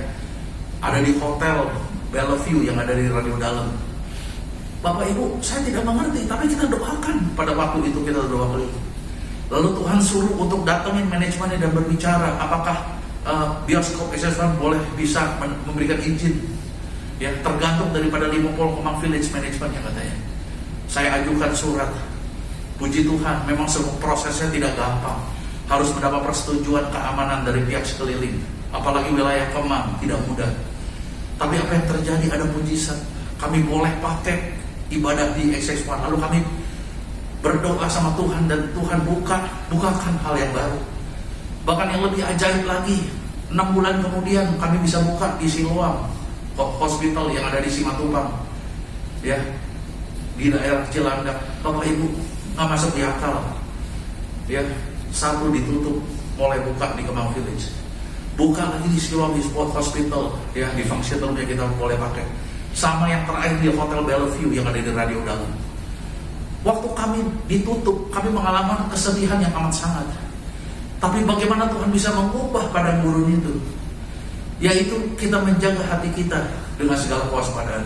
Ada di Hotel Bellevue yang ada di Radio Dalam. Bapak Ibu, saya tidak mengerti, tapi kita doakan pada waktu itu, kita doa keliling. Lalu Tuhan suruh untuk datangin manajemennya dan berbicara, apakah bioskop XX1 boleh bisa memberikan izin, ya, tergantung daripada Lipo Mall Kemang Village manajemennya, katanya. Saya ajukan surat. Puji Tuhan, memang semua prosesnya tidak gampang, harus mendapat persetujuan keamanan dari pihak sekeliling, apalagi wilayah Kemang, tidak mudah. Tapi apa yang terjadi, ada mujizat. Kami boleh pakai ibadah di XX1, lalu kami berdoa sama Tuhan dan Tuhan bukakan hal yang baru. Bahkan yang lebih ajaib lagi, 6 bulan kemudian kami bisa buka di Siloam Hospital yang ada di Simatupang, ya, di daerah Cilandak. Bapak Ibu, nggak masuk di akal, ya. Satu ditutup, mulai buka di Kemang Village, buka lagi di Siloam di Sport Hospital, ya, di function roomnya kita boleh pakai. Sama yang terakhir di Hotel Bellevue yang ada di Radio Dalam. Waktu kami ditutup, kami mengalami kesedihan yang amat sangat. Tapi bagaimana Tuhan bisa mengubah padang gurun itu? Yaitu kita menjaga hati kita dengan segala kewaspadaan.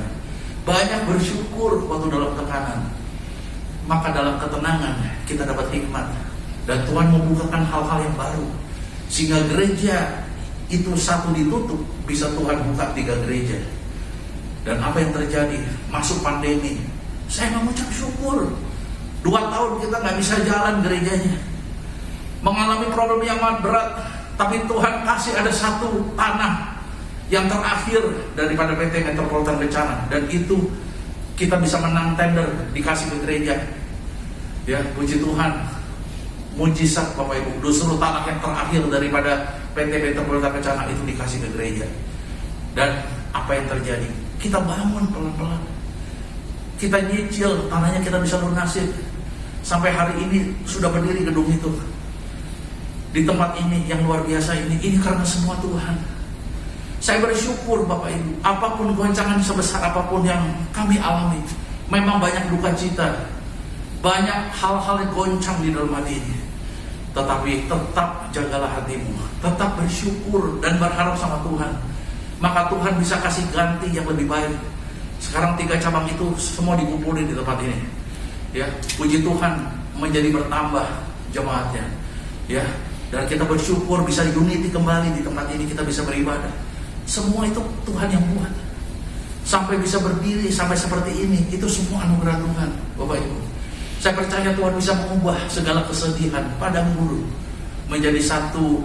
Banyak bersyukur waktu dalam tekanan. Maka dalam ketenangan kita dapat hikmat. Dan Tuhan membukakan hal-hal yang baru. Sehingga gereja itu satu ditutup, bisa Tuhan buka 3 gereja. Dan apa yang terjadi? Masuk pandemi. Saya mengucap syukur. 2 tahun kita gak bisa jalan gerejanya. Mengalami problem yang amat berat, tapi Tuhan kasih ada satu tanah yang terakhir daripada PT Metropolitan Kencana, dan itu kita bisa menang tender, dikasih ke gereja. Ya, puji Tuhan, mujizat Bapak Ibu. Justru tanah yang terakhir daripada PT Metropolitan Kencana itu dikasih ke gereja. Dan apa yang terjadi? Kita bangun pelan-pelan, kita nyicil tanahnya, kita bisa lunasin. Sampai hari ini sudah berdiri gedung itu. Di tempat ini yang luar biasa ini karena semua Tuhan. Saya bersyukur Bapak Ibu, apapun goncangan sebesar apapun yang kami alami, memang banyak duka cita, banyak hal-hal yang goncang di dalam hati ini. Tetapi tetap jagalah hatimu, tetap bersyukur dan berharap sama Tuhan. Maka Tuhan bisa kasih ganti yang lebih baik. Sekarang 3 cabang itu semua dikumpulin di tempat ini. Ya, puji Tuhan, menjadi bertambah jemaatnya. Ya. Dan kita bersyukur bisa unity kembali di tempat ini, kita bisa beribadah. Semua itu Tuhan yang buat. Sampai bisa berdiri, sampai seperti ini, itu semua anugerah Tuhan, Bapak Ibu. Saya percaya Tuhan bisa mengubah segala kesedihan, padang gurun, menjadi satu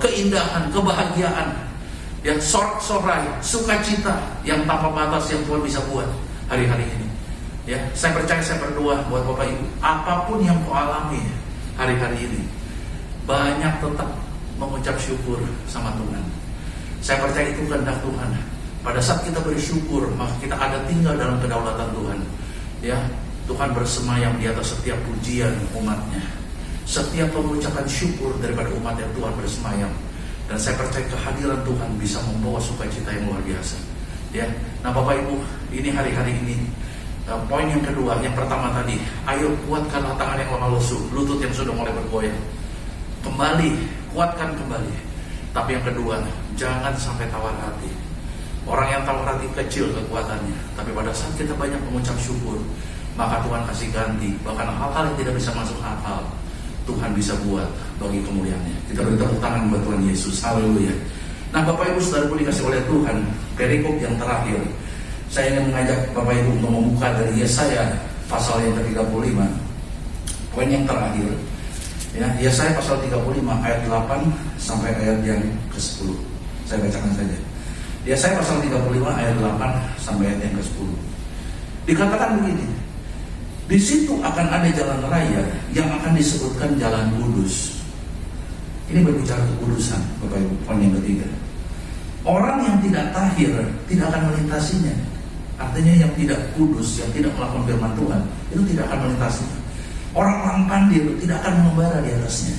keindahan, kebahagiaan, ya, sorak-sorai, sukacita yang tanpa batas yang Tuhan bisa buat hari-hari ini. Ya, saya percaya, saya berdoa buat Bapak Ibu, apapun yang kau alami hari-hari ini, banyak tetap mengucap syukur sama Tuhan. Saya percaya itu kehendak Tuhan. Pada saat kita bersyukur, maka kita ada tinggal dalam kedaulatan Tuhan. Ya, Tuhan bersemayam di atas setiap pujian umatnya. Setiap pengucapan syukur daripada umat yang Tuhan bersemayam. Dan saya percaya kehadiran Tuhan bisa membawa sukacita yang luar biasa. Ya, nah Bapak Ibu, ini hari-hari ini poin yang kedua, yang pertama tadi, ayo kuatkanlah tangan yang lemah lesu, lutut yang sudah mulai bergoyang. Kembali, kuatkan kembali. Tapi yang kedua, jangan sampai tawar hati. Orang yang tawar hati kecil kekuatannya. Tapi pada saat kita banyak mengucap syukur, maka Tuhan kasih ganti. Bahkan hal-hal yang tidak bisa masuk akal, Tuhan bisa buat bagi kemuliaannya. Kita beri tepuk tangan buat Tuhan Yesus. Haleluya. Nah Bapak Ibu saudaraku dikasih oleh Tuhan, perikop yang terakhir, saya ingin mengajak Bapak Ibu untuk membuka dari Yesaya pasal yang ke-35. Poin yang terakhir, ya, Yesaya pasal 35 ayat 8 sampai ayat yang ke-10. saya bacakan saja. Yesaya pasal 35 ayat 8 sampai ayat yang ke-10. Dikatakan begini, di situ akan ada jalan raya yang akan disebutkan jalan kudus. Ini berbicara kekudusan, Bapak Ibu. Poin yang ketiga, orang yang tidak tahir tidak akan melintasinya. Artinya yang tidak kudus, yang tidak melakukan firman Tuhan, itu tidak akan melintasinya. Orang-orang pandai tidak akan mengembara di atasnya.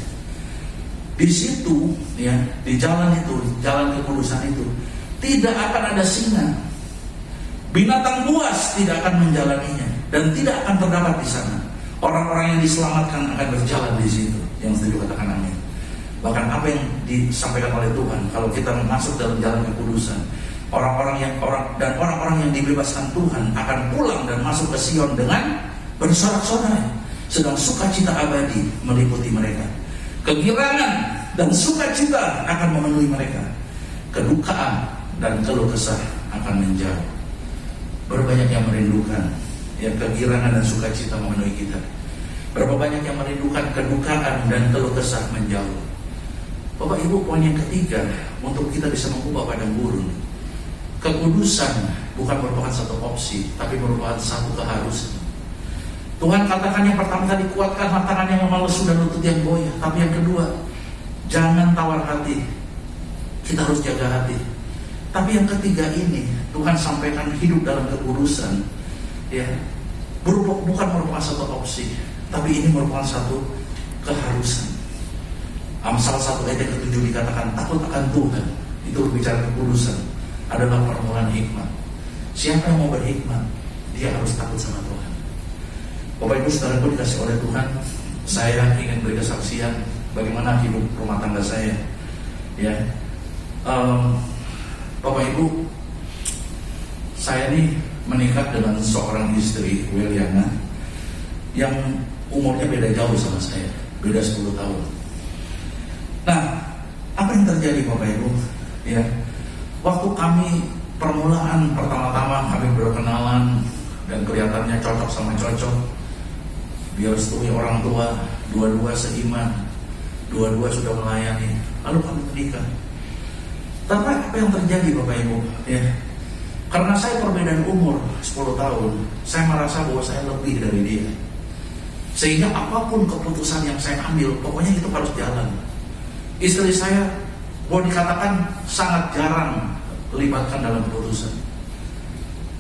Di situ, ya, di jalan itu, jalan kekudusan itu, tidak akan ada singa. Binatang buas tidak akan menjalaninya dan tidak akan terdapat di sana. Orang-orang yang diselamatkan akan berjalan di situ. Yang setuju katakan amin. Bahkan apa yang disampaikan oleh Tuhan, kalau kita masuk dalam jalan kekudusan, orang-orang yang dibebaskan Tuhan akan pulang dan masuk ke Sion dengan bersorak-sorai, sedang sukacita abadi meliputi mereka. Kegirangan dan sukacita akan memenuhi mereka. Kedukaan dan keluh kesah akan menjauh. Berapa banyak yang merindukan, ya, kegirangan dan sukacita memenuhi kita. Berapa banyak yang merindukan kedukaan dan keluh kesah menjauh. Bapak Ibu, poin yang ketiga untuk kita bisa mengubah padang gurun, kekudusan bukan merupakan satu opsi, tapi merupakan satu keharusan. Tuhan katakan yang pertama tadi, kuatkanlah tangan yang lemah lesu dan lutut yang goyah. Tapi yang kedua, jangan tawar hati. Kita harus jaga hati. Tapi yang ketiga ini, Tuhan sampaikan hidup dalam kekudusan, ya, bukan merupakan satu opsi, tapi ini merupakan satu keharusan. Amsal 1 ayat yang ke-7 dikatakan, takut akan Tuhan, itu berbicara kekudusan, adalah permulaan hikmat. Siapa yang mau berhikmat, dia harus takut sama Tuhan. Bapak Ibu saudaraku dikasih oleh Tuhan, saya ingin beri kesaksian bagaimana hidup rumah tangga saya. Ya, Bapak Ibu, saya ini menikah dengan seorang istri, Weliana, yang umurnya beda jauh sama saya, beda 10 tahun. Nah, apa yang terjadi Bapak Ibu? Ya, waktu kami permulaan pertama-tama kami berkenalan dan kelihatannya cocok sama cocok, biar setui orang tua, dua-dua seiman, dua-dua sudah melayani, lalu kami menikah. Tapi apa yang terjadi Bapak Ibu? Ya, karena saya perbedaan umur 10 tahun, saya merasa bahwa saya lebih dari dia. Sehingga apapun keputusan yang saya ambil, pokoknya itu harus jalan. Istri saya, boleh dikatakan sangat jarang libatkan dalam keputusan.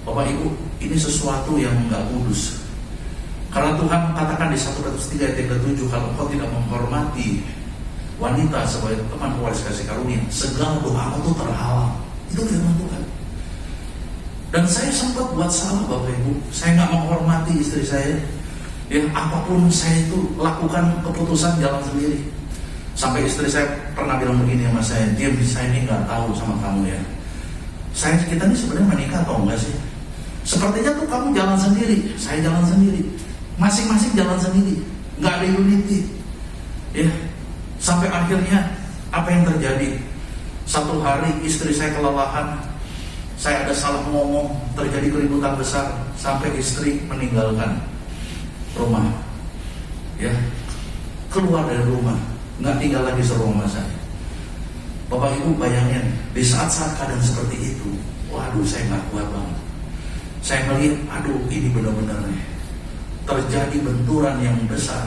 Bapak Ibu, ini sesuatu yang nggak kudus. Karena Tuhan katakan di 1 Petrus 3 ayat ke-7, kalau kau tidak menghormati wanita sebagai teman pewaris kasih karunia, segala doamu itu terhalang. Itu firman Tuhan. Dan saya sempat buat salah Bapak Ibu, saya nggak menghormati istri saya. Ya, apapun saya itu lakukan keputusan jalan sendiri. Sampai istri saya pernah bilang begini sama saya, "Jim, saya ini nggak tahu sama kamu ya. Kita ini sebenarnya menikah atau enggak sih? Sepertinya tuh kamu jalan sendiri, saya jalan sendiri, masing-masing jalan sendiri, nggak ada unity." Ya, sampai akhirnya apa yang terjadi? Satu hari istri saya kelelahan, saya ada salah ngomong, terjadi keributan besar, sampai istri meninggalkan rumah, ya, keluar dari rumah, nggak tinggal lagi serumah saya. Bapak Ibu bayangin, di saat-saat keadaan seperti itu, waduh, saya nggak kuat banget. Saya melihat, aduh, ini benar-benar nih terjadi benturan yang besar,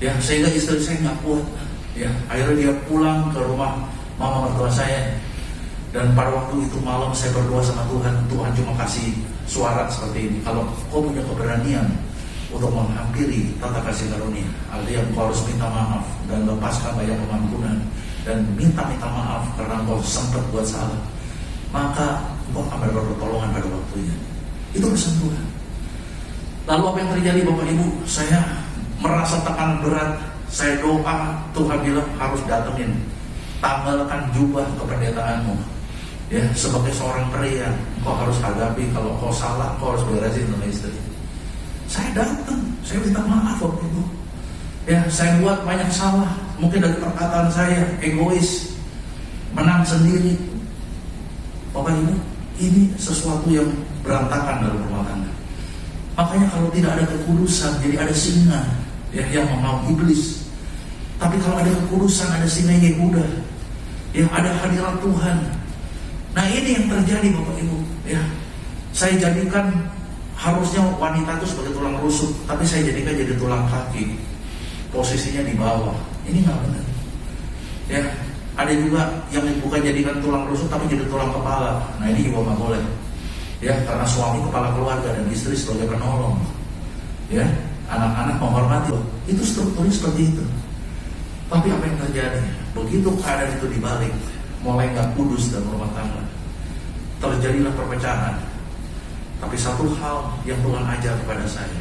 ya, sehingga istri saya nggak kuat. Ya, akhirnya dia pulang ke rumah mama mertua saya. Dan pada waktu itu malam saya berdoa sama Tuhan. Tuhan cuma kasih suara seperti ini, kalau kau punya keberanian untuk menghampiri tata kasih karunia, artinya kau harus minta maaf dan lepaskan banyak pengampunan dan minta maaf karena kau sempat buat salah, maka kau akan mendapat pertolongan pada waktunya. Itu pesan Tuhan. Lalu apa yang terjadi Bapak Ibu? Saya merasa tekanan berat. Saya doa, Tuhan bilang harus datengin, tanggalkan jubah kependetaanmu. Ya, sebagai seorang pria, kau harus hadapi, kalau kau salah, kau harus beresin sama istri. Saya datang, saya minta maaf waktu itu. Ya, saya buat banyak salah, mungkin dari perkataan saya, egois, menang sendiri. Bapak Ibu, ini sesuatu yang berantakan dalam rumah tangga. Makanya kalau tidak ada kekudusan, jadi ada singa, ya, yang mau iblis. Tapi kalau ada kekudusan, ada singa Yehuda, Ya, ada hadirat Tuhan. Nah, ini yang terjadi Bapak Ibu. Ya, saya jadikan harusnya wanita itu sebagai tulang rusuk, tapi saya jadikan jadi tulang kaki. Posisinya di bawah. Ini nggak benar. Ya, ada juga yang bukan jadikan tulang rusuk tapi jadi tulang kepala. Nah, ini juga nggak boleh. Ya, karena suami kepala keluarga dan istri sebagai penolong. Ya, anak-anak menghormati. Itu strukturnya seperti itu. Tapi apa yang terjadi? Begitu keadaan itu dibalik, mulai nggak kudus dalam rumah tangga, terjadilah perpecahan. Tapi satu hal yang Tuhan ajar kepada saya,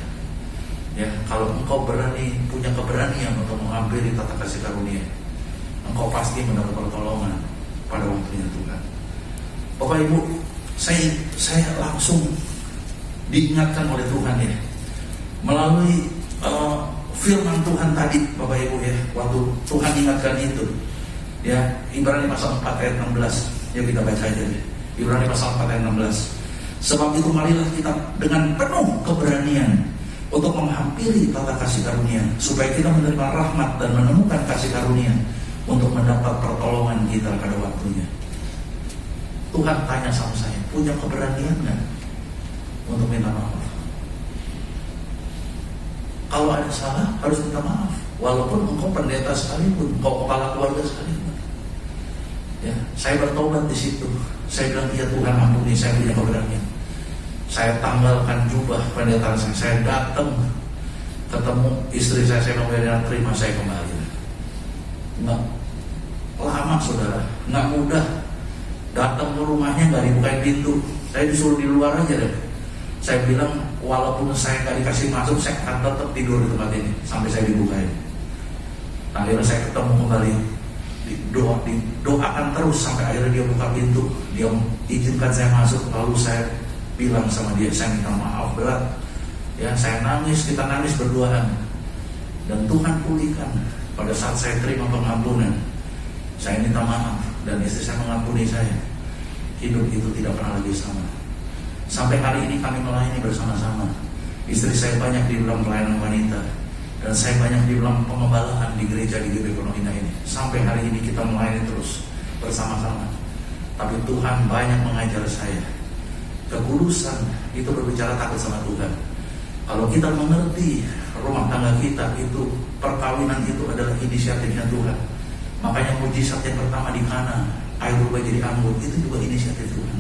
ya, kalau engkau berani, punya keberanian untuk menghampiri tata kasih karunia, engkau pasti mendapat pertolongan pada waktunya Tuhan. Bapak Ibu, saya langsung diingatkan oleh Tuhan ya, melalui firman Tuhan tadi Bapak Ibu ya, waktu Tuhan ingatkan itu ya, Ibrani pasal 4 ayat 16. Yuk kita baca aja ya. Ibrani pasal 4 ayat 16. Sebab itu marilah kita dengan penuh keberanian untuk menghampiri tata kasih karunia, supaya kita menerima rahmat dan menemukan kasih karunia untuk mendapat pertolongan kita pada waktunya. Tuhan tanya sama saya, punya keberanian nggak untuk minta maaf? Kalau ada salah harus minta maaf, walaupun engkau pendeta sekalipun, engkau kepala keluarga sekalipun. Ya, saya bertobat di situ. Saya bilang, ya Tuhan ampuni, saya punya keberanian. Saya tanggalkan jubah pendeta saya datang ketemu istri saya bilang, terima saya kembali. Nggak lama saudara, nggak mudah. Datang ke rumahnya nggak dibukain pintu, saya disuruh di luar aja deh. Saya bilang, walaupun saya nggak dikasih masuk, saya akan tetap tidur di tempat ini sampai saya dibukain. Nah, akhirnya saya ketemu kembali, didoakan terus sampai akhirnya dia buka pintu, dia izinkan saya masuk. Lalu saya bilang sama dia, saya minta maaf berat. Ya, saya nangis, kita nangis berduaan, dan Tuhan pulihkan. Pada saat saya terima pengampunan, saya minta maaf dan istri saya mengampuni saya. Hidup itu tidak pernah lagi sama. Sampai hari ini kami melayani bersama-sama. Istri saya banyak di dalam pelayanan wanita, dan saya banyak di dalam pengembalaan di gereja di GBI Pondok Indah ini. Sampai hari ini kita melayani terus bersama-sama. Tapi Tuhan banyak mengajar saya. Kekudusan itu berbicara takut sama Tuhan. Kalau kita mengerti rumah tangga kita itu, perkawinan itu adalah inisiatifnya Tuhan. Makanya mujizat yang pertama di Kana, air berubah jadi anggur, itu juga inisiatif Tuhan.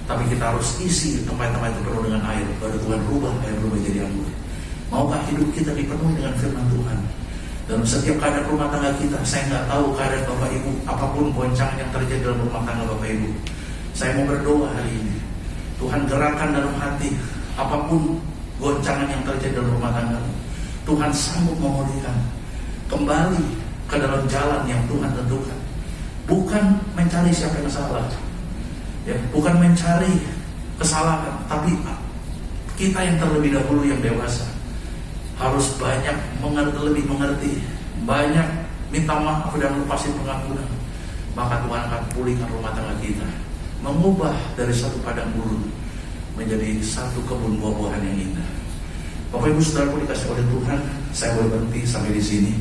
Tapi kita harus isi tempat-tempat itu penuh dengan air, baru Tuhan rubah air berubah jadi anggur. Maukah hidup kita dipenuhi dengan firman Tuhan? Dalam setiap keadaan rumah tangga kita, saya nggak tahu keadaan Bapak Ibu, apapun goncangan yang terjadi dalam rumah tangga Bapak Ibu. Saya mau berdoa hari ini, Tuhan gerakan dalam hati, apapun goncangan yang terjadi dalam rumah tangga, Tuhan sanggup memulihkan kembali ke dalam jalan yang Tuhan tentukan. Bukan mencari siapa yang salah, ya, bukan mencari kesalahan, tapi kita yang terlebih dahulu yang dewasa harus banyak lebih mengerti, banyak minta maaf dan lepasin pengampunan. Maka Tuhan akan pulihkan rumah tangga kita, mengubah dari satu padang gurun menjadi satu kebun buah-buahan yang indah. Bapak Ibu Saudaraku dikasih oleh Tuhan, saya boleh berhenti sampai di sini.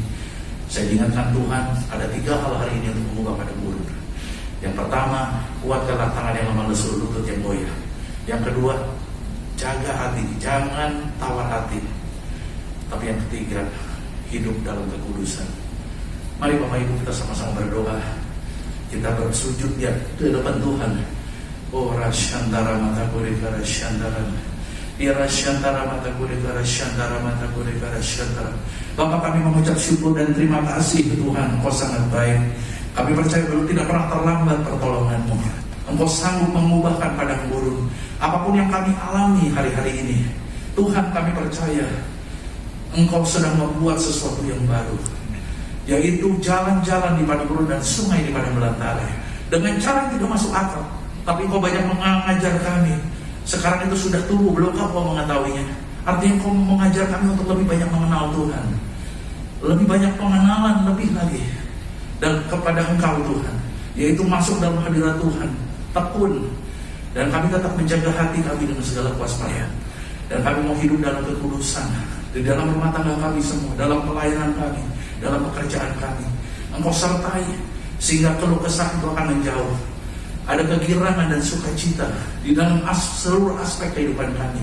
Saya diingatkan Tuhan ada 3 hal hari ini untuk mengubah padang gurun. Yang pertama, kuatkanlah tangan yang lemah lesu, lutut yang goyah. Yang kedua, jaga hati, jangan tawar hati. Tapi yang ketiga, hidup dalam kekudusan. Mari Bapak Ibu kita sama-sama berdoa. Kita bersujud di hadapan Tuhan. Oh rasyantara mata kurikara syantara. Ya rasyantara mata kurikara syantara mata kurikara syantara. Bapak, kami mengucap syukur dan terima kasih Tuhan, Engkau sangat baik. Kami percaya bahwa tidak pernah terlambat pertolongan-Mu. Engkau sanggup mengubahkan padang gurun. Apapun yang kami alami hari-hari ini, Tuhan, kami percaya Engkau sedang membuat sesuatu yang baru, yaitu jalan-jalan di padang gurun dan sungai di padang belantara. Dengan cara yang tidak masuk akal, tapi Engkau banyak mengajar kami. Sekarang itu sudah tumbuh, belumkah Engkau mengetahuinya? Artinya Engkau mengajar kami untuk lebih banyak mengenal Tuhan, lebih banyak pengenalan lebih lagi dan kepada Engkau Tuhan, yaitu masuk dalam hadirat Tuhan, tekun, dan kami tetap menjaga hati kami dengan segala kewaspadaan. Dan kami mau hidup dalam kekudusan di dalam rumah tangga kami semua, dalam pelayanan kami, dalam pekerjaan kami. Engkau sertai sehingga keluh kesah itu akan menjauh. Ada kegirangan dan sukacita di dalam seluruh aspek kehidupan kami.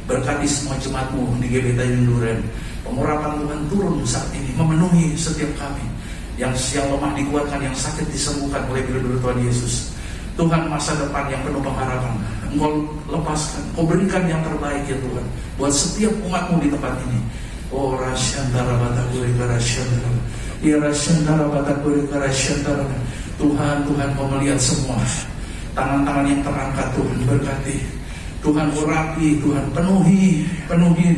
Berkati semua jemaat-Mu di GBI Tanjung Duren. Pengurapan Tuhan turun saat ini memenuhi setiap kami. Yang lemah dikuatkan, yang sakit disembuhkan oleh biru-biru Tuhan Yesus. Tuhan, masa depan yang penuh pengharapan Engkau lepaskan, Engkau berikan yang terbaik ya Tuhan buat setiap umat-Mu di tempat ini. Oh rasyantara batakuri karasyantara, ya rasyantara batakuri karasyantara. Tuhan Kau melihat semua tangan-tangan yang terangkat. Tuhan berkati, Tuhan urapi, Tuhan penuhi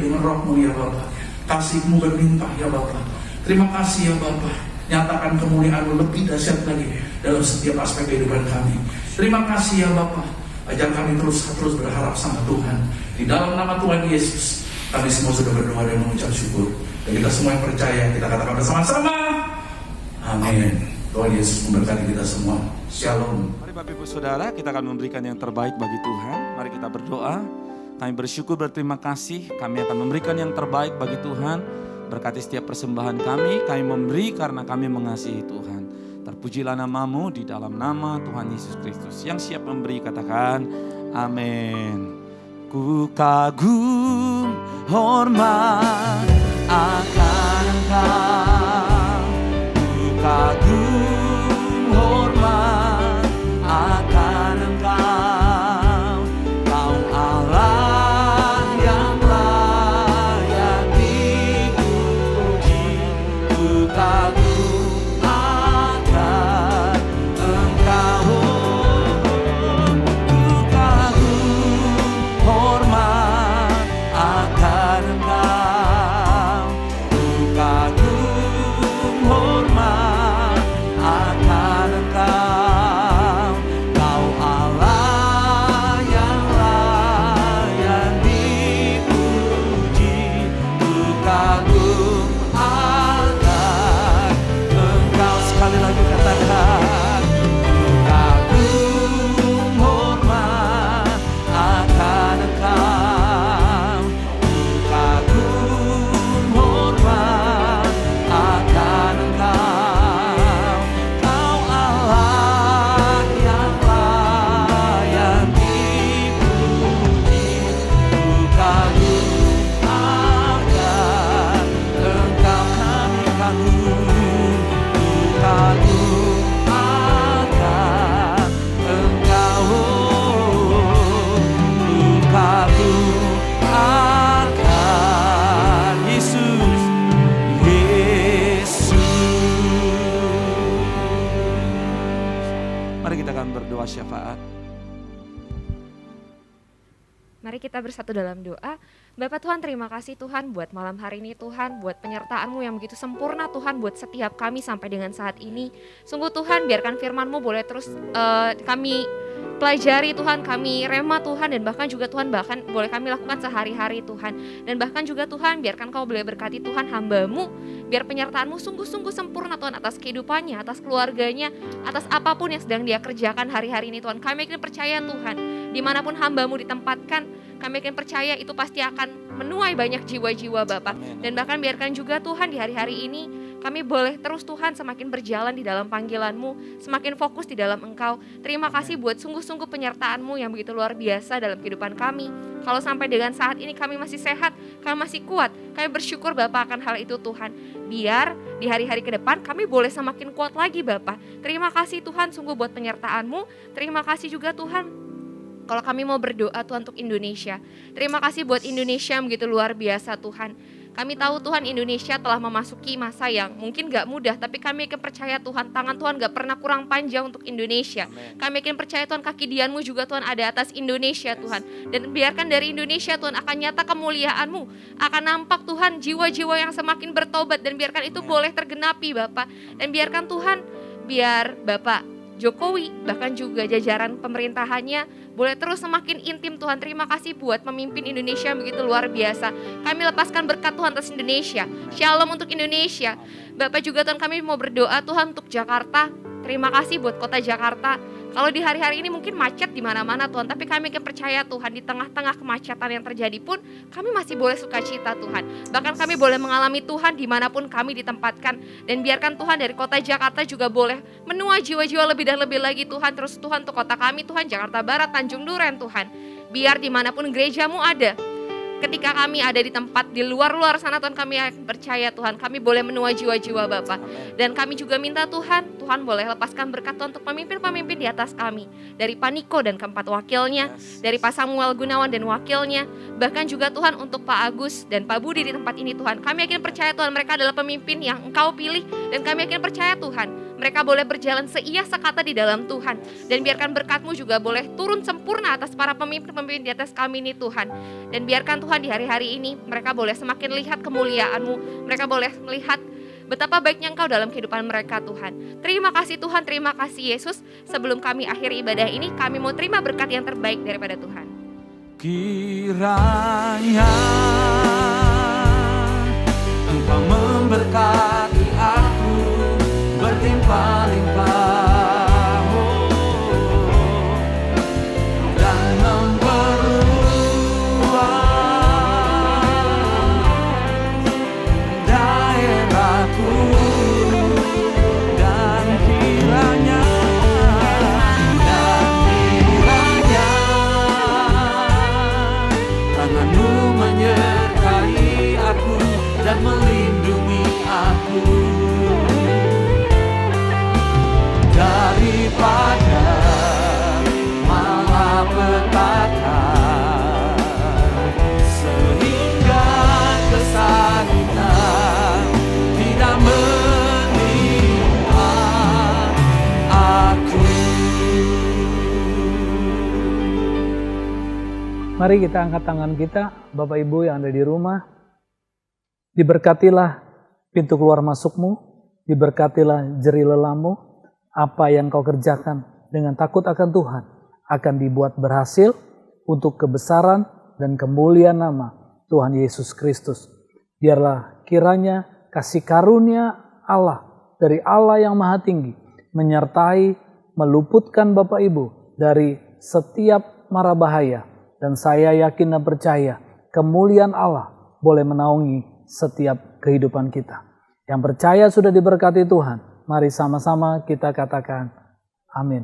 dengan roh-Mu ya Bapa. Kasih-Mu berlimpah ya Bapa. Terima kasih ya Bapa. Nyatakan kemuliaan-Mu lebih dahsyat lagi dalam setiap aspek kehidupan kami. Terima kasih ya Bapa. Ajar kami terus berharap sama Tuhan. Di dalam nama Tuhan Yesus, kami semua sudah berdoa dan mengucap syukur. Dan kita semua yang percaya, kita katakan bersama-sama. Amin. Tuhan Yesus memberkati kita semua. Shalom. Mari Bapak Ibu Saudara, kita akan memberikan yang terbaik bagi Tuhan. Mari kita berdoa. Kami bersyukur, berterima kasih. Kami akan memberikan yang terbaik bagi Tuhan. Berkati setiap persembahan kami memberi karena kami mengasihi Tuhan. Terpujilah nama-Mu di dalam nama Tuhan Yesus Kristus. Yang siap memberi katakan amin. Ku kagum hormat akan Engkau. Ku kagum hormat akan Engkau. Kau Allah yang layak dipuji. Ku kagum akan Engkau. Ku kagum hormat akan Engkau. Ku kagum hormat akan Engkau. Kau Allah yang layak dipuji. Ku kagum akan Engkau. Sekali lagi katakan, ku kagum hormat akan Engkau. Ku kagum hormat akan Engkau. Kau Allah yang layak dipuji. Ku kagum akan Engkau. Kami kagum. Ku kagum akan Engkau. Ku kagum akan Yesus. Mari kita akan berdoa syafaat. Mari kita bersatu dalam doa. Bapak Tuhan, terima kasih Tuhan buat malam hari ini Tuhan, buat penyertaan-Mu yang begitu sempurna Tuhan buat setiap kami sampai dengan saat ini. Sungguh Tuhan, biarkan firman-Mu boleh terus kami pelajari Tuhan, kami rema Tuhan, dan bahkan juga Tuhan bahkan boleh kami lakukan sehari-hari Tuhan. Dan bahkan juga Tuhan, biarkan Kau boleh berkati Tuhan hamba-Mu, biar penyertaan-Mu sungguh-sungguh sempurna Tuhan atas kehidupannya, atas keluarganya, atas apapun yang sedang dia kerjakan hari-hari ini Tuhan. Kami yakin percaya Tuhan, dimanapun hamba-Mu ditempatkan, kami yakin percaya itu pasti akan menuai banyak jiwa-jiwa Bapak. Dan bahkan biarkan juga Tuhan di hari-hari ini kami boleh terus Tuhan semakin berjalan di dalam panggilan-Mu, semakin fokus di dalam Engkau. Terima kasih buat sungguh-sungguh penyertaan-Mu yang begitu luar biasa dalam kehidupan kami. Kalau sampai dengan saat ini kami masih sehat, kami masih kuat, kami bersyukur Bapak akan hal itu Tuhan. Biar di hari-hari ke depan kami boleh semakin kuat lagi Bapak. Terima kasih Tuhan sungguh buat penyertaan-Mu. Terima kasih juga Tuhan kalau kami mau berdoa Tuhan untuk Indonesia. Terima kasih buat Indonesia yang begitu luar biasa Tuhan. Kami tahu Tuhan Indonesia telah memasuki masa yang mungkin gak mudah, tapi kami yakin percaya Tuhan, tangan Tuhan gak pernah kurang panjang untuk Indonesia. Amen. Kami yakin percaya Tuhan, kaki dian-Mu juga Tuhan ada atas Indonesia Tuhan. Dan biarkan dari Indonesia Tuhan akan nyata kemuliaan-Mu, akan nampak Tuhan jiwa-jiwa yang semakin bertobat, dan biarkan itu boleh tergenapi Bapak. Dan biarkan Tuhan, biar Bapak Jokowi bahkan juga jajaran pemerintahannya boleh terus semakin intim Tuhan. Terima kasih buat memimpin Indonesia yang begitu luar biasa. Kami lepaskan berkat Tuhan atas Indonesia. Shalom untuk Indonesia. Bapak juga Tuhan, kami mau berdoa Tuhan untuk Jakarta. Terima kasih buat kota Jakarta. Kalau di hari-hari ini mungkin macet di mana-mana Tuhan, tapi kami akan percaya Tuhan, di tengah-tengah kemacetan yang terjadi pun kami masih boleh sukacita Tuhan. Bahkan kami boleh mengalami Tuhan dimanapun kami ditempatkan. Dan biarkan Tuhan dari kota Jakarta juga boleh menua jiwa-jiwa lebih dan lebih lagi Tuhan. Terus Tuhan untuk kota kami Tuhan, Jakarta Barat, Tanjung Duren Tuhan. Biar dimanapun gerejamu ada, ketika kami ada di tempat di luar-luar sana Tuhan, kami percaya Tuhan, kami boleh menua jiwa-jiwa Bapa. Dan kami juga minta Tuhan, Tuhan boleh lepaskan berkat Tuhan untuk pemimpin-pemimpin di atas kami. Dari Pak Niko dan keempat wakilnya, dari Pak Samuel Gunawan dan wakilnya, bahkan juga Tuhan untuk Pak Agus dan Pak Budi di tempat ini Tuhan. Kami yakin percaya Tuhan, mereka adalah pemimpin yang Engkau pilih, dan kami yakin percaya Tuhan, mereka boleh berjalan seia sekata di dalam Tuhan. Dan biarkan berkat-Mu juga boleh turun sempurna atas para pemimpin-pemimpin di atas kami ini Tuhan. Dan biarkan Tuhan di hari-hari ini mereka boleh semakin lihat kemuliaan-Mu. Mereka boleh melihat betapa baiknya Engkau dalam kehidupan mereka Tuhan. Terima kasih Tuhan, terima kasih Yesus. Sebelum kami akhiri ibadah ini, kami mau terima berkat yang terbaik daripada Tuhan. Kiranya Engkau memberkati aku berlimpah-limpah, dan memperluas daerahku, dan kiranya tangan-Mu menyertai aku dan melindungi aku daripada malapetaka, sehingga kesakitan tidak menimpa aku. Mari kita angkat tangan kita, Bapak Ibu yang ada di rumah. Diberkatilah pintu keluar masukmu, diberkatilah jeri lelamu. Apa yang kau kerjakan dengan takut akan Tuhan akan dibuat berhasil untuk kebesaran dan kemuliaan nama Tuhan Yesus Kristus. Biarlah kiranya kasih karunia Allah dari Allah yang Maha Tinggi menyertai, meluputkan Bapak Ibu dari setiap mara bahaya. Dan saya yakin dan percaya kemuliaan Allah boleh menaungi setiap kehidupan kita. Yang percaya sudah diberkati Tuhan, mari sama-sama kita katakan amin.